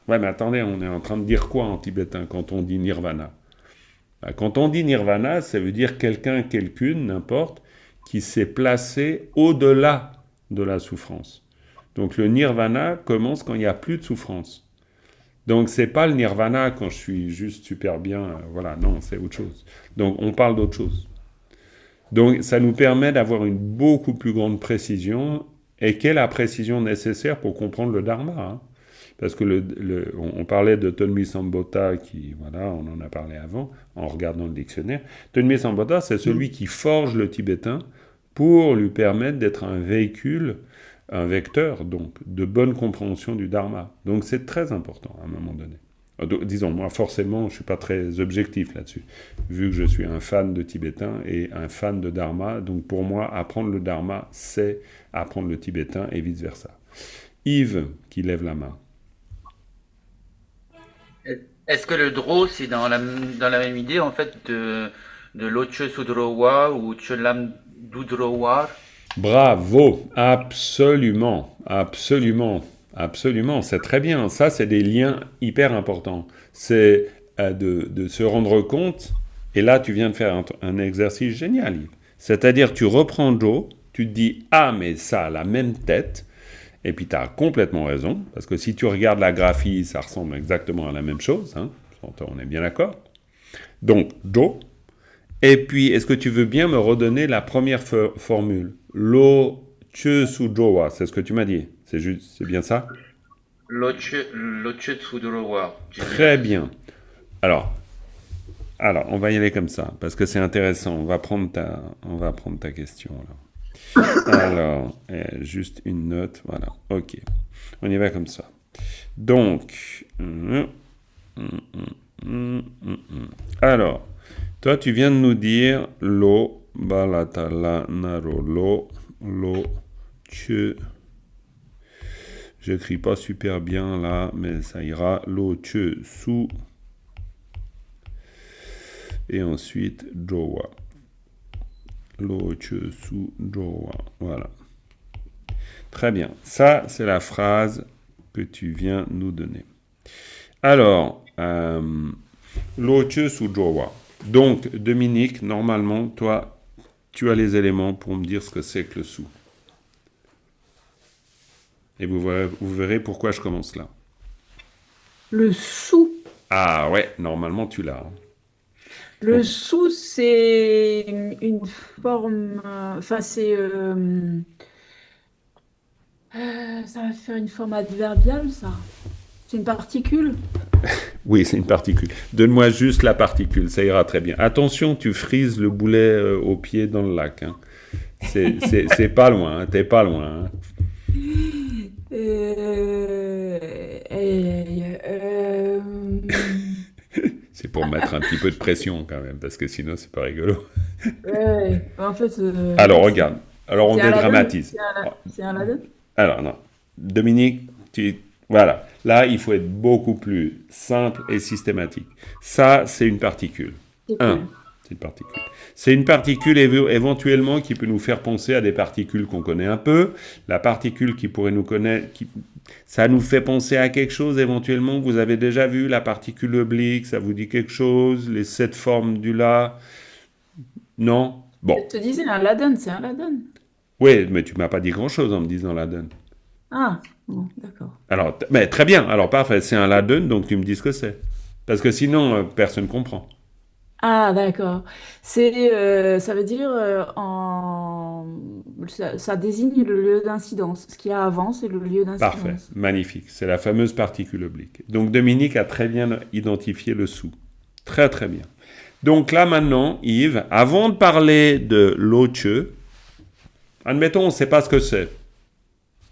Ouais, mais attendez, on est en train de dire quoi en tibétain quand on dit nirvana? Quand on dit nirvana, ça veut dire quelqu'un, quelqu'une, n'importe, qui s'est placé au-delà de la souffrance. Donc le nirvana commence quand il n'y a plus de souffrance. Donc c'est pas le nirvana quand je suis juste super bien, non, c'est autre chose. Donc on parle d'autre chose. Donc ça nous permet d'avoir une beaucoup plus grande précision, et quelle est la précision nécessaire pour comprendre le dharma, Parce que on parlait de Tonmi Sambota, on en a parlé avant, en regardant le dictionnaire. Tonmi Sambota, c'est celui qui forge le tibétain pour lui permettre d'être un véhicule, un vecteur, donc, de bonne compréhension du dharma. Donc c'est très important à un moment donné. Disons, moi, forcément, je ne suis pas très objectif là-dessus, vu que je suis un fan de tibétain et un fan de dharma. Donc, pour moi, apprendre le dharma, c'est apprendre le tibétain et vice-versa. Yves, qui lève la main. Est-ce que le draw, c'est dans la même idée, en fait, de Loche Sudrowa ou Cholam Dudrowa? Bravo, absolument, absolument, absolument, c'est très bien. Ça, c'est des liens hyper importants. C'est de se rendre compte, et là, tu viens de faire un exercice génial, Yves. C'est-à-dire, tu reprends Joe, tu te dis, ah, mais ça a la même tête, et puis tu as complètement raison, parce que si tu regardes la graphie, ça ressemble exactement à la même chose, hein, on est bien d'accord. Donc, Joe, et puis, est-ce que tu veux bien me redonner la première formule? Lo che su jowa, c'est ce que tu m'as dit. C'est juste, c'est bien ça? Loche Sudrowa. Très bien. Alors, on va y aller comme ça, parce que c'est intéressant. On va prendre ta question, là. Alors, juste une note, voilà. Ok. On y va comme ça. Donc, alors, toi, tu viens de nous dire lo balatala naro lo che. J'écris pas super bien là, mais ça ira. Lo che su. Et ensuite jowa. Lo che su jowa. Voilà. Très bien. Ça, c'est la phrase que tu viens nous donner. Alors, lo che su jowa. Donc, Dominique, normalement, toi, tu as les éléments pour me dire ce que c'est que le sou. Et vous verrez pourquoi je commence là. Le sou. Ah ouais, normalement, tu l'as. Hein. Le sou, c'est une forme. Enfin, c'est. Ça va faire une forme adverbiale, ça. C'est une particule. Oui, c'est une particule. Donne-moi juste la particule, ça ira très bien. Attention, tu frises le boulet au pied dans le lac. Hein. C'est pas loin, hein. T'es pas loin. Hein. C'est pour mettre un petit peu de pression quand même, parce que sinon c'est pas rigolo. Ouais, en fait. Alors regarde, alors on dédramatise. C'est un ladin. Alors non, Dominique, voilà. Là, il faut être beaucoup plus simple et systématique. Ça, c'est une particule. C'est cool. C'est une particule. C'est une particule éventuellement qui peut nous faire penser à des particules qu'on connaît un peu. La particule qui pourrait nous connaître, ça nous fait penser à quelque chose éventuellement que vous avez déjà vu. La particule oblique, ça vous dit quelque chose. Les 7 formes du La. Non? Bon. Je te disais, un ladin, c'est un ladin. Oui, mais tu m'as pas dit grand-chose en me disant ladin. Ah, bon, d'accord. Alors, mais très bien. Alors parfait, c'est un ladin, donc tu me dis ce que c'est. Parce que sinon, personne ne comprend. Ah, d'accord. Ça veut dire ça désigne le lieu d'incidence. Ce qu'il y a avant, c'est le lieu d'incidence. Parfait, magnifique. C'est la fameuse particule oblique. Donc Dominique a très bien identifié le sou. Très très bien. Donc là maintenant, Yves, avant de parler de loche, admettons, on ne sait pas ce que c'est.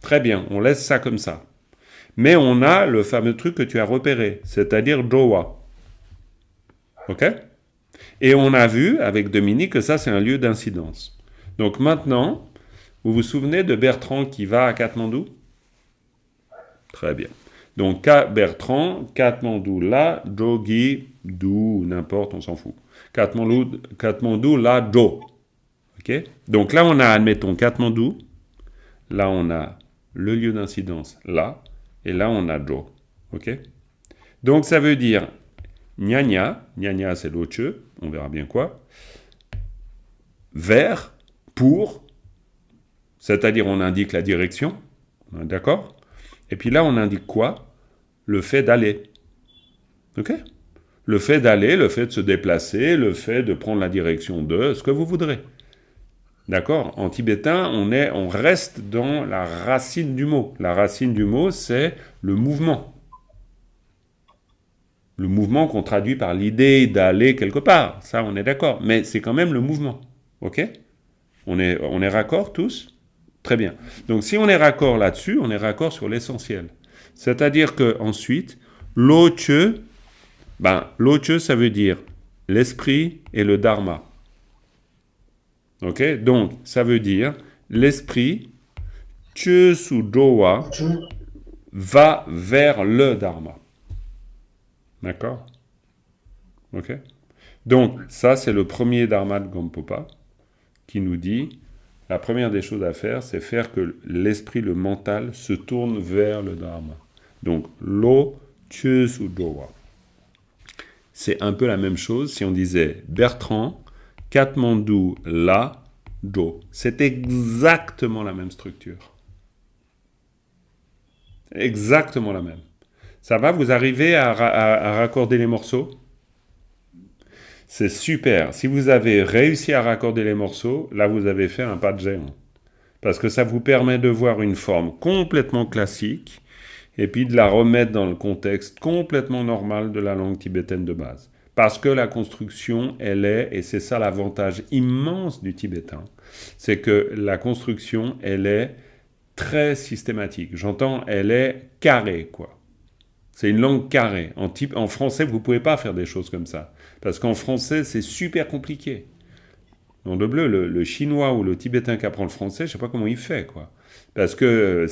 Très bien, on laisse ça comme ça. Mais on a le fameux truc que tu as repéré, c'est-à-dire jowa. Ok? Et on a vu avec Dominique que ça, c'est un lieu d'incidence. Donc maintenant, vous vous souvenez de Bertrand qui va à Katmandou? Très bien. Donc Bertrand, Katmandou là, Jogi, Dou, n'importe, on s'en fout. Katmandou là, Jo. Ok? Donc là, on a, admettons, Katmandou. Là, on a le lieu d'incidence là. Et là, on a Jo. Ok? Donc ça veut dire Nya, c'est loche, on verra bien quoi. Vers, pour, c'est-à-dire on indique la direction, d'accord? Et puis là, on indique quoi? Le fait d'aller. Ok? Le fait d'aller, le fait de se déplacer, le fait de prendre la direction de ce que vous voudrez. D'accord? En tibétain, on reste dans la racine du mot. La racine du mot, c'est le mouvement. Le mouvement qu'on traduit par l'idée d'aller quelque part. Ça, on est d'accord. Mais c'est quand même le mouvement. Ok? On est raccord tous? Très bien. Donc, si on est raccord là-dessus, on est raccord sur l'essentiel. C'est-à-dire que ensuite, loche, Ben, loche, ça veut dire l'esprit et le dharma. Ok? Donc, ça veut dire l'esprit, che su dowa, va vers le dharma. D'accord? Ok? Donc, ça, c'est le premier dharma de Gampopa qui nous dit la première des choses à faire, c'est faire que l'esprit, le mental, se tourne vers le dharma. Donc, lo, che su dowa. C'est un peu la même chose si on disait Bertrand, Katmandou, la, do. C'est exactement la même structure. Exactement la même. Ça va, vous arrivez à raccorder les morceaux? C'est super. Si vous avez réussi à raccorder les morceaux, là, vous avez fait un pas de géant. Parce que ça vous permet de voir une forme complètement classique et puis de la remettre dans le contexte complètement normal de la langue tibétaine de base. Parce que la construction, elle est, et c'est ça l'avantage immense du tibétain, c'est que la construction, elle est très systématique. J'entends, elle est carrée, quoi. C'est une langue carrée. En français, vous ne pouvez pas faire des choses comme ça. Parce qu'en français, c'est super compliqué. Nom de bleu, le chinois ou le tibétain qui apprend le français, je ne sais pas comment il fait, quoi. Parce que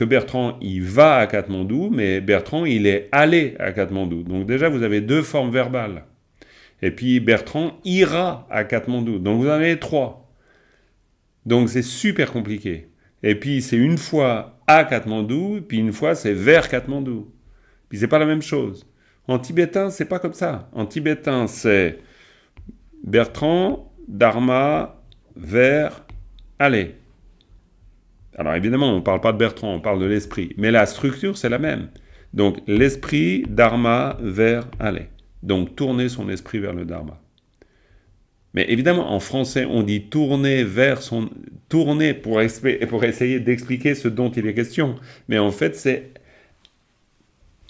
Bertrand, il va à Katmandou, mais Bertrand, il est allé à Katmandou. Donc déjà, vous avez 2 formes verbales. Et puis Bertrand ira à Katmandou. Donc vous en avez 3. Donc c'est super compliqué. Et puis c'est une fois à Katmandou, puis une fois c'est vers Katmandou. Puis c'est pas la même chose. En tibétain, c'est pas comme ça. En tibétain, c'est Bertrand, Dharma, vers, aller. Alors évidemment, on ne parle pas de Bertrand, on parle de l'esprit. Mais la structure, c'est la même. Donc l'esprit, Dharma, vers, aller. Donc tourner son esprit vers le Dharma. Mais évidemment, en français, on dit tourner vers son... Tourner pour essayer d'expliquer ce dont il est question. Mais en fait, c'est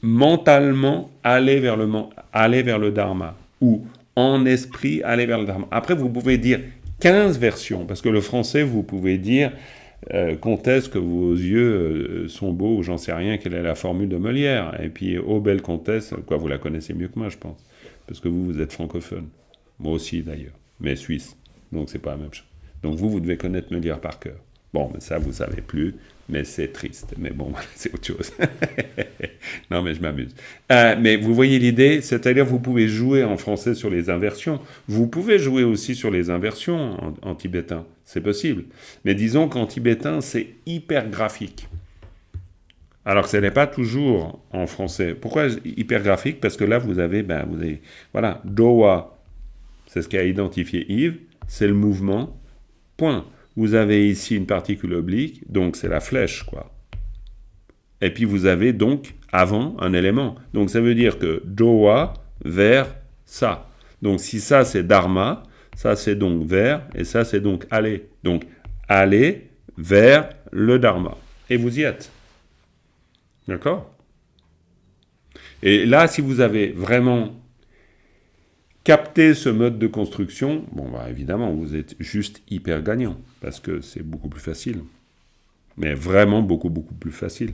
mentalement aller vers le Dharma. Ou en esprit, aller vers le Dharma. Après, vous pouvez dire 15 versions. Parce que le français, vous pouvez dire quand est-ce que vos yeux sont beaux, ou j'en sais rien, quelle est la formule de Molière. Et puis, oh belle comtesse, quoi, vous la connaissez mieux que moi, je pense. Parce que vous êtes francophone. Moi aussi, d'ailleurs. Mais suisse. Donc, c'est pas la même chose. Donc, vous devez connaître Molière par cœur. Bon, mais ça, vous savez plus. Mais c'est triste. Mais bon, c'est autre chose. Non, mais je m'amuse. Mais vous voyez l'idée, c'est-à-dire vous pouvez jouer en français sur les inversions. Vous pouvez jouer aussi sur les inversions en tibétain. C'est possible. Mais disons qu'en tibétain, c'est hyper graphique. Alors que ce n'est pas toujours en français. Pourquoi hyper graphique? Parce que là, vous avez voilà, dowa, c'est ce qu'a identifié Yves, c'est le mouvement, point. Vous avez ici une particule oblique, donc c'est la flèche, quoi. Et puis vous avez donc, avant, un élément. Donc ça veut dire que dowa, vers, ça. Donc si ça, c'est dharma, ça, c'est donc vers, et ça, c'est donc aller. Donc, aller vers le dharma. Et vous y êtes. D'accord? Et là, si vous avez vraiment capté ce mode de construction, évidemment, vous êtes juste hyper gagnant, parce que c'est beaucoup plus facile. Mais vraiment beaucoup, beaucoup plus facile.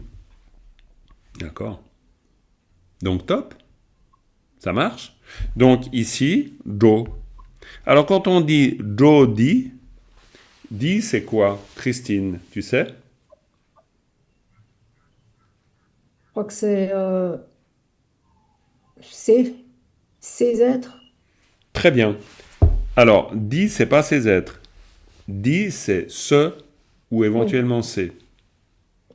D'accord? Donc, top. Ça marche? Donc, ici, do. Alors, quand on dit do, di, c'est quoi, Christine? Tu sais? Je crois que c'est ces êtres. Très bien. Alors, di, c'est pas ces êtres. Di, c'est ce ou éventuellement c'est.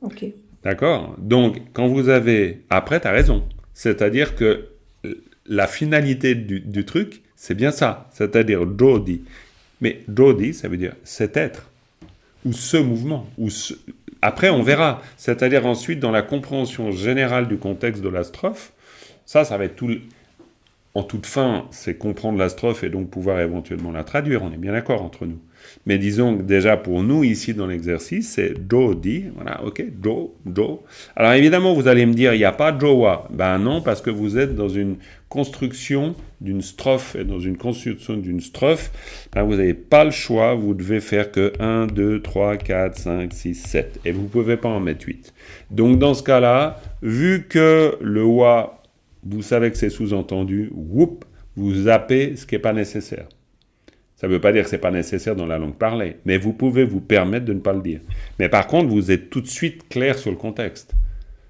Ok. D'accord? Donc, quand vous avez... Après, tu as raison. C'est-à-dire que la finalité du truc, c'est bien ça. C'est-à-dire Jodi. Mais Jodi, ça veut dire cet être. Ou ce mouvement. Après, on verra. C'est-à-dire ensuite, dans la compréhension générale du contexte de la strophe, ça va être tout... En toute fin, c'est comprendre la strophe et donc pouvoir éventuellement la traduire. On est bien d'accord entre nous. Mais disons que déjà pour nous, ici dans l'exercice, c'est do, di. Voilà, ok, do, do. Alors évidemment, vous allez me dire, il n'y a pas dowa. Ben non, parce que vous êtes dans une construction d'une strophe. Et dans une construction d'une strophe, ben vous n'avez pas le choix. Vous devez faire que 1, 2, 3, 4, 5, 6, 7. Et vous ne pouvez pas en mettre 8. Donc dans ce cas-là, vu que le wa vous savez que c'est sous-entendu, whoop, vous zappez ce qui n'est pas nécessaire. Ça ne veut pas dire que ce n'est pas nécessaire dans la langue parlée, mais vous pouvez vous permettre de ne pas le dire. Mais par contre, vous êtes tout de suite clair sur le contexte.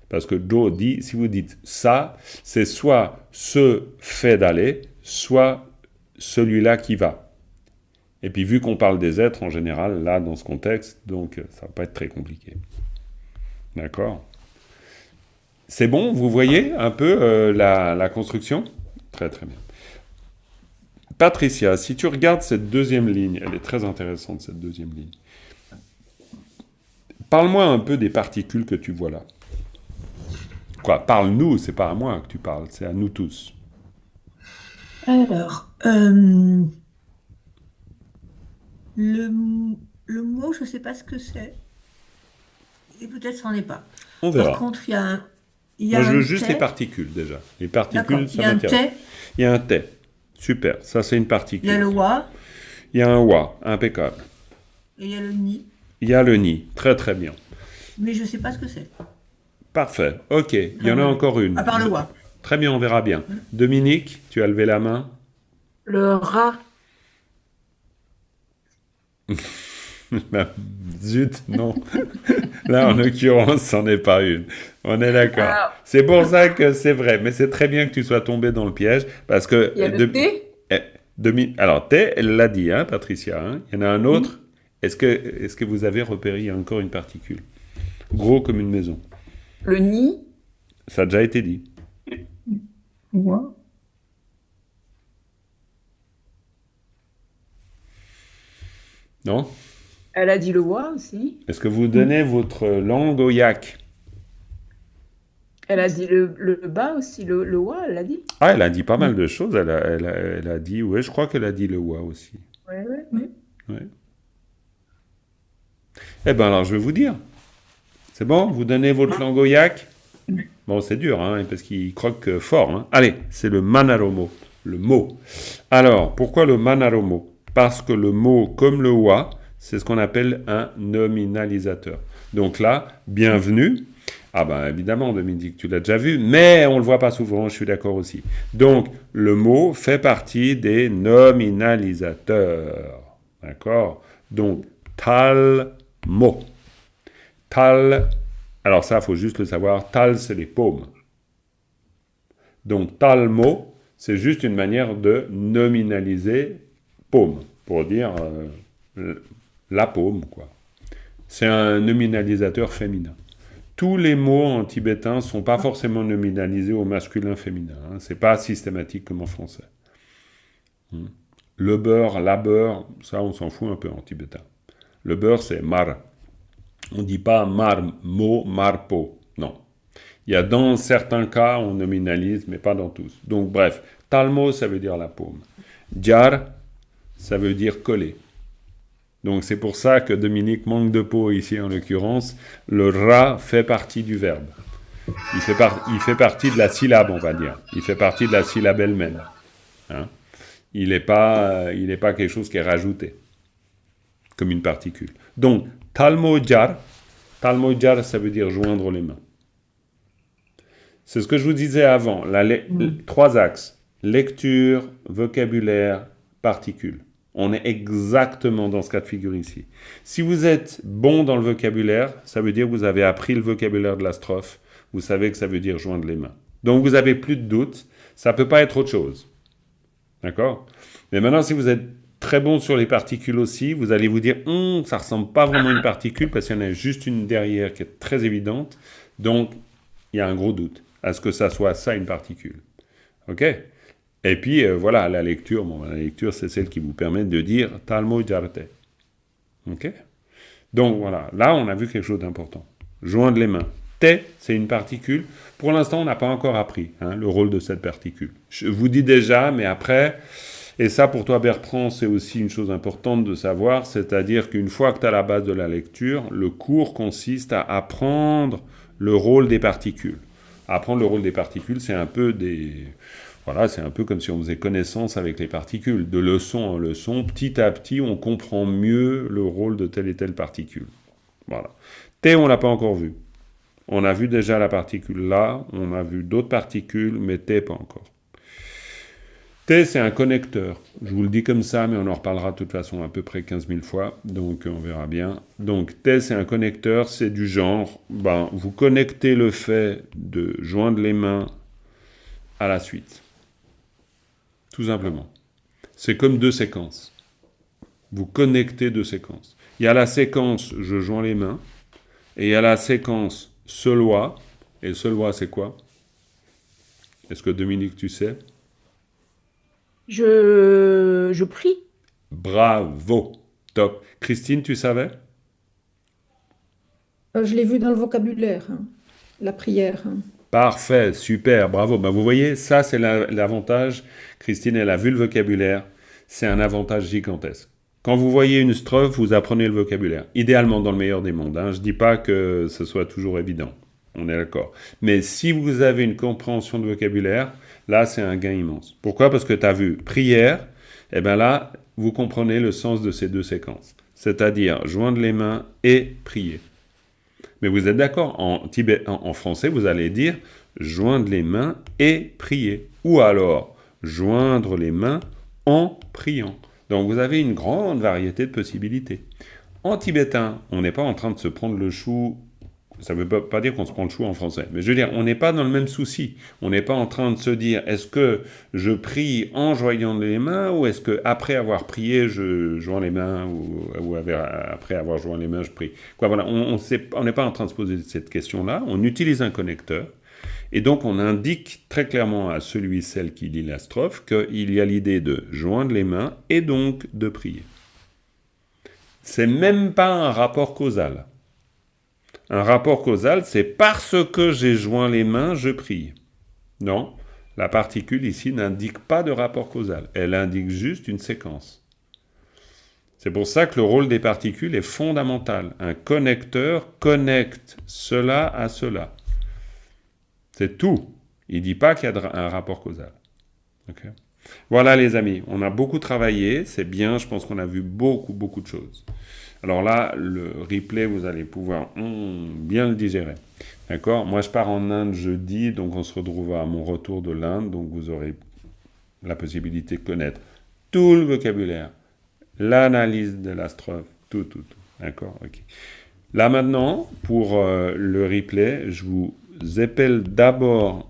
Parce que Joe dit, si vous dites ça, c'est soit ce fait d'aller, soit celui-là qui va. Et puis vu qu'on parle des êtres en général, là, dans ce contexte, donc ça ne va pas être très compliqué. D'accord ? C'est bon, vous voyez un peu la construction ? Très très bien. Patricia, si tu regardes cette deuxième ligne, elle est très intéressante cette deuxième ligne. Parle-moi un peu des particules que tu vois là. Quoi, parle-nous, c'est pas à moi que tu parles, c'est à nous tous. Alors, le mot, je ne sais pas ce que c'est. Et peut-être ça n'en est pas. On Par verra. contre, il y a Moi, je un veux juste les T. particules déjà. Les D'accord, particules, il ça y a un m'intéresse. T, Il y a un T. Super, ça c'est une il y a particule. le wa Il y a un wa, impeccable. et il y a le ni. Il y a le ni, très très bien. Mais je ne sais pas ce que c'est. Parfait, ok. Il y en a encore une. À part le wa. Très bien, on verra bien. Dominique, tu as levé la main. Le rat. Zut, non. Là, en l'occurrence, c'en est pas une. On est d'accord. Alors, C'est pour ça que c'est vrai. Mais c'est très bien que tu sois tombé dans le piège. Parce que. il y a le T. Alors, T, elle l'a dit, hein, Patricia. Hein. Il y en a un autre. Est-ce que vous avez repéré, il y a encore une particule? Gros comme une maison. Le ni. Ça a déjà été dit. Wa. Non? Elle a dit le wa aussi. Est-ce que vous donnez votre langue au yak? Elle a dit le bas aussi, le wa, elle l'a dit. Ah, elle a dit pas mal de choses. Elle a dit, ouais, je crois qu'elle a dit le wa aussi. Ouais, ouais. Ouais. Eh bien, alors, je vais vous dire. C'est bon? Vous donnez votre langue au yak? Bon, c'est dur, hein, parce qu'il croque fort. Hein. Allez, c'est le manaromo, le mot. Alors, pourquoi le manaromo? Parce que le mot, comme le wa, c'est ce qu'on appelle un nominalisateur. Donc là, bienvenue. Ah ben évidemment, Dominique, tu l'as déjà vu, mais on ne le voit pas souvent, je suis d'accord aussi. Donc, le mot fait partie des nominalisateurs. D'accord? Donc, tal mot. Tal, alors ça, il faut juste le savoir, tal, c'est les paumes. Donc, tal mot, c'est juste une manière de nominaliser paume, pour dire la paume, quoi. C'est un nominalisateur féminin. Tous les mots en tibétain ne sont pas forcément nominalisés au masculin-féminin. Hein. Ce n'est pas systématique comme en français. Le beurre, la beurre, ça on s'en fout un peu en tibétain. Le beurre c'est mar. On ne dit pas mar mo, mar po. Non. Il y a dans certains cas on nominalise, mais pas dans tous. Donc bref, talmo ça veut dire la paume. Jar, ça veut dire coller. Donc c'est pour ça que Dominique manque de peau ici en l'occurrence. Le ra fait partie du verbe. Il fait partie de la syllabe, on va dire. Il fait partie de la syllabe elle-même. Hein? Il n'est pas quelque chose qui est rajouté, comme une particule. Donc, talmo-jar, ça veut dire joindre les mains. C'est ce que je vous disais avant. Trois axes. Lecture, vocabulaire, particule. On est exactement dans ce cas de figure ici. Si vous êtes bon dans le vocabulaire, ça veut dire que vous avez appris le vocabulaire de la strophe. Vous savez que ça veut dire joindre les mains. Donc vous n'avez plus de doute. Ça ne peut pas être autre chose. D'accord? Mais maintenant, si vous êtes très bon sur les particules aussi, vous allez vous dire ça ne ressemble pas vraiment à une particule parce qu'il y en a juste une derrière qui est très évidente. Donc, il y a un gros doute à ce que ça soit ça une particule. OK? Et puis, voilà, la lecture, c'est celle qui vous permet de dire « talmo jarte ». OK? Donc, voilà, là, on a vu quelque chose d'important. Joindre les mains. « Te », c'est une particule. Pour l'instant, on n'a pas encore appris le rôle de cette particule. Je vous dis déjà, mais après, et ça, pour toi, Bertrand, c'est aussi une chose importante de savoir, c'est-à-dire qu'une fois que tu as la base de la lecture, le cours consiste à apprendre le rôle des particules. Apprendre le rôle des particules, c'est un peu Voilà, c'est un peu comme si on faisait connaissance avec les particules. De leçon en leçon, petit à petit, on comprend mieux le rôle de telle et telle particule. Voilà. T, on ne l'a pas encore vu. On a vu déjà la particule là, on a vu d'autres particules, mais T pas encore. T, c'est un connecteur. Je vous le dis comme ça, mais on en reparlera de toute façon à peu près 15 000 fois, donc on verra bien. Donc T, c'est un connecteur, c'est du genre, vous connectez le fait de joindre les mains à la suite. Tout simplement. C'est comme deux séquences. Vous connectez deux séquences. Il y a la séquence je joins les mains, et il y a la séquence se loi. Et se loi, c'est quoi? Est-ce que Dominique, tu sais? Je prie. Bravo. Top. Christine, tu savais? Je l'ai vu dans le vocabulaire, hein, la prière. Hein. Parfait, super, bravo. Vous voyez, ça c'est l'avantage. Christine, elle a vu le vocabulaire. C'est un avantage gigantesque. Quand vous voyez une strophe, vous apprenez le vocabulaire. Idéalement dans le meilleur des mondes. Je ne dis pas que ce soit toujours évident. On est d'accord. Mais si vous avez une compréhension de vocabulaire, là c'est un gain immense. Pourquoi? Parce que tu as vu prière, et bien là, vous comprenez le sens de ces deux séquences. C'est-à-dire joindre les mains et prier. Mais vous êtes d'accord, en français, vous allez dire joindre les mains et prier. Ou alors joindre les mains en priant. Donc vous avez une grande variété de possibilités. En tibétain, on n'est pas en train de se prendre le chou. Ça ne veut pas dire qu'on se prend le chou en français. Mais je veux dire, on n'est pas dans le même souci. On n'est pas en train de se dire, est-ce que je prie en joignant les mains ou est-ce qu'après avoir prié, je joins les mains ou après avoir joint les mains, je prie. Voilà, on n'est pas en train de se poser cette question-là. On utilise un connecteur. Et donc, on indique très clairement à celle qui lit la strophe qu'il y a l'idée de joindre les mains et donc de prier. C'est même pas un rapport causal. Un rapport causal, c'est parce que j'ai joint les mains, je prie. Non, la particule ici n'indique pas de rapport causal. Elle indique juste une séquence. C'est pour ça que le rôle des particules est fondamental. Un connecteur connecte cela à cela. C'est tout. Il ne dit pas qu'il y a un rapport causal. Okay. Voilà les amis, on a beaucoup travaillé, c'est bien, je pense qu'on a vu beaucoup de choses. Alors là, le replay, vous allez pouvoir bien le digérer. D'accord? Moi, je pars en Inde jeudi, donc on se retrouve à mon retour de l'Inde, donc vous aurez la possibilité de connaître tout le vocabulaire, l'analyse de la strophe, tout. D'accord? Ok. Là maintenant, pour le replay, je vous épelle d'abord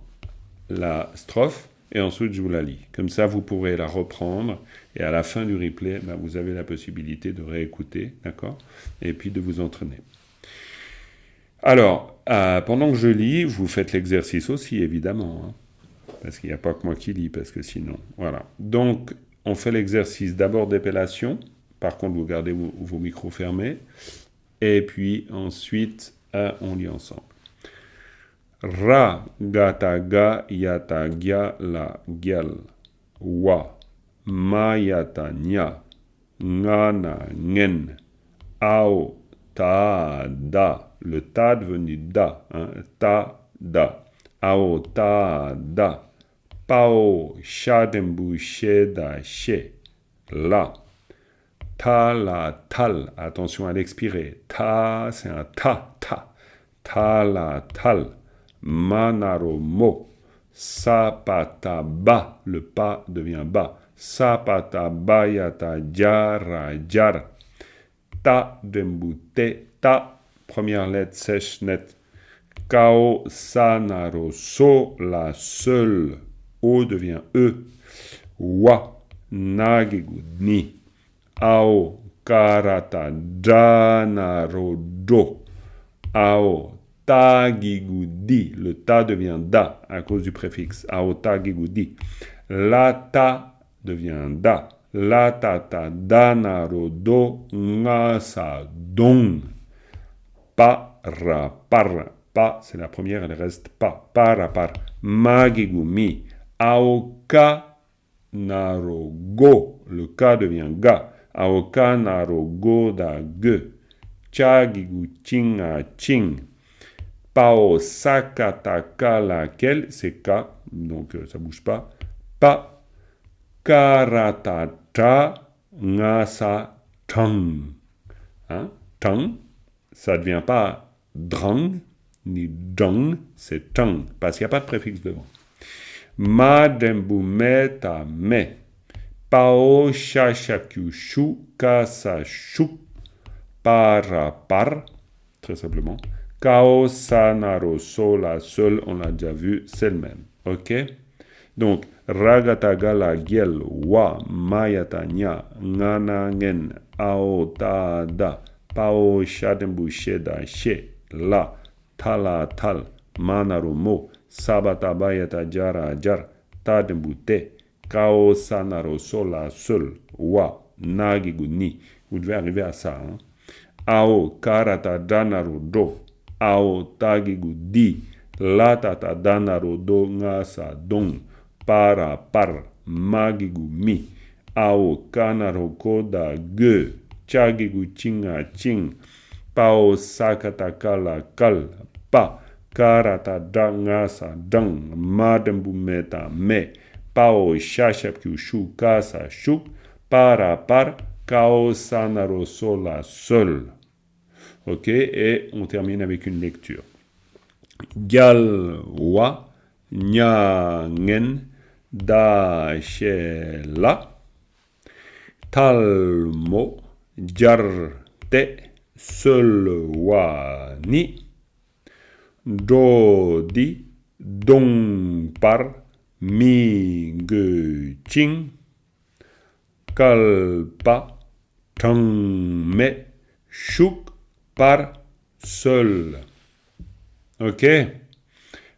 la strophe et ensuite je vous la lis. Comme ça, vous pourrez la reprendre et à la fin du replay, vous avez la possibilité de réécouter, d'accord? Et puis de vous entraîner. Alors, pendant que je lis, vous faites l'exercice aussi, évidemment, parce qu'il n'y a pas que moi qui lis, parce que sinon, voilà. Donc, on fait l'exercice d'abord d'épellation. Par contre, vous gardez vos micros fermés. Et puis ensuite, on lit ensemble. Ra, gata, ga, yata, gya, la, gyal. Wa, ma, yata, nya. Ngana, ngen. Ao, ta, da. Le ta devenu da. Ta, da. Ao, ta, da. Pao, shadembu, sheda, she. La. Ta, la, tal. Attention à l'expirer. Ta, c'est un ta. Ta, la, tal. Manaro, mo. Sapata, ba. Le pa devient ba. Sapata, ba, yata, jara, jar. Ta, dembu, te, ta. Première lettre sèche, nette. Kao, sanaro, so. La seule. O devient e. Wa, nagigu, ni. Ao, karata, danaro, do. Ao, tagigudi. Le ta devient da à cause du préfixe. Ao, tagigudi. La ta devient da. La tata, danaro, do. Ngasa, don. Pa, ra, par. Pa, c'est la première, elle reste pa. Para, par. Magigu, mi. Ao, ka, naro, go. Le ka devient ga. Aoka, naro, go, da, ge. Chagigu, chinga, ching. Pao, sakata, ka, laquelle, c'est ka, donc ça bouge pas. Pa, karata, ta, ngasa, tang. Tang, ça ne devient pas drang, ni dong, c'est tang, parce qu'il n'y a pas de préfixe devant. Ma dembu me ta me. Pao sha sha kyu shu ka sa shu para par, très simplement. Kao sa naro so la seul, on l'a déjà vu, c'est le même. Ok? Donc, ragataga la giel wa mayata nya ngana ngen ao ta da pao shadembu sheda she la tala tal manaru mo sabata bayata jara jar tadembu te kao sanaro sola seul wa nagigu ni. Vous devez arriver à ça. Hein? Ao karata danaru do ao tagigu di latata danaru do ngasa dong para par magigu mi ao kanaro koda ge chagigu chinga ching pao sakatakala kal pa karata dangasa dang madembu meta me pao shashapku shu kasa shuk para par kao sanaro sola seul. Ok, et on termine avec une lecture. Gyal wa nya ngen da she la talmo jar te seul wa ni do di dong par mi ge ching kalpa tang me shuk par seul. Ok,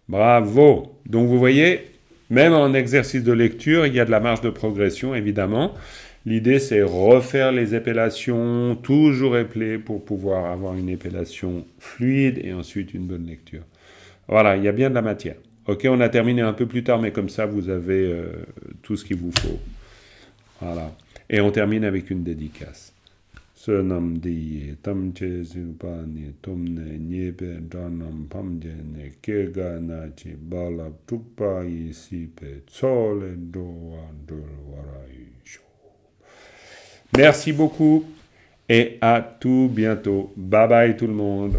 bravo. Donc vous voyez, même en exercice de lecture, il y a de la marge de progression, évidemment. L'idée, c'est refaire les épellations, toujours épeler pour pouvoir avoir une épellation fluide et ensuite une bonne lecture. Voilà, il y a bien de la matière. Ok, on a terminé un peu plus tard, mais comme ça, vous avez tout ce qu'il vous faut. Voilà. Et on termine avec une dédicace. Sonam di tam che zupa ni tomne nyepe dranam pamje ne kega na chi bala tupa isi pe tsole doa dolwara isho. Merci beaucoup et à tout bientôt. Bye bye tout le monde.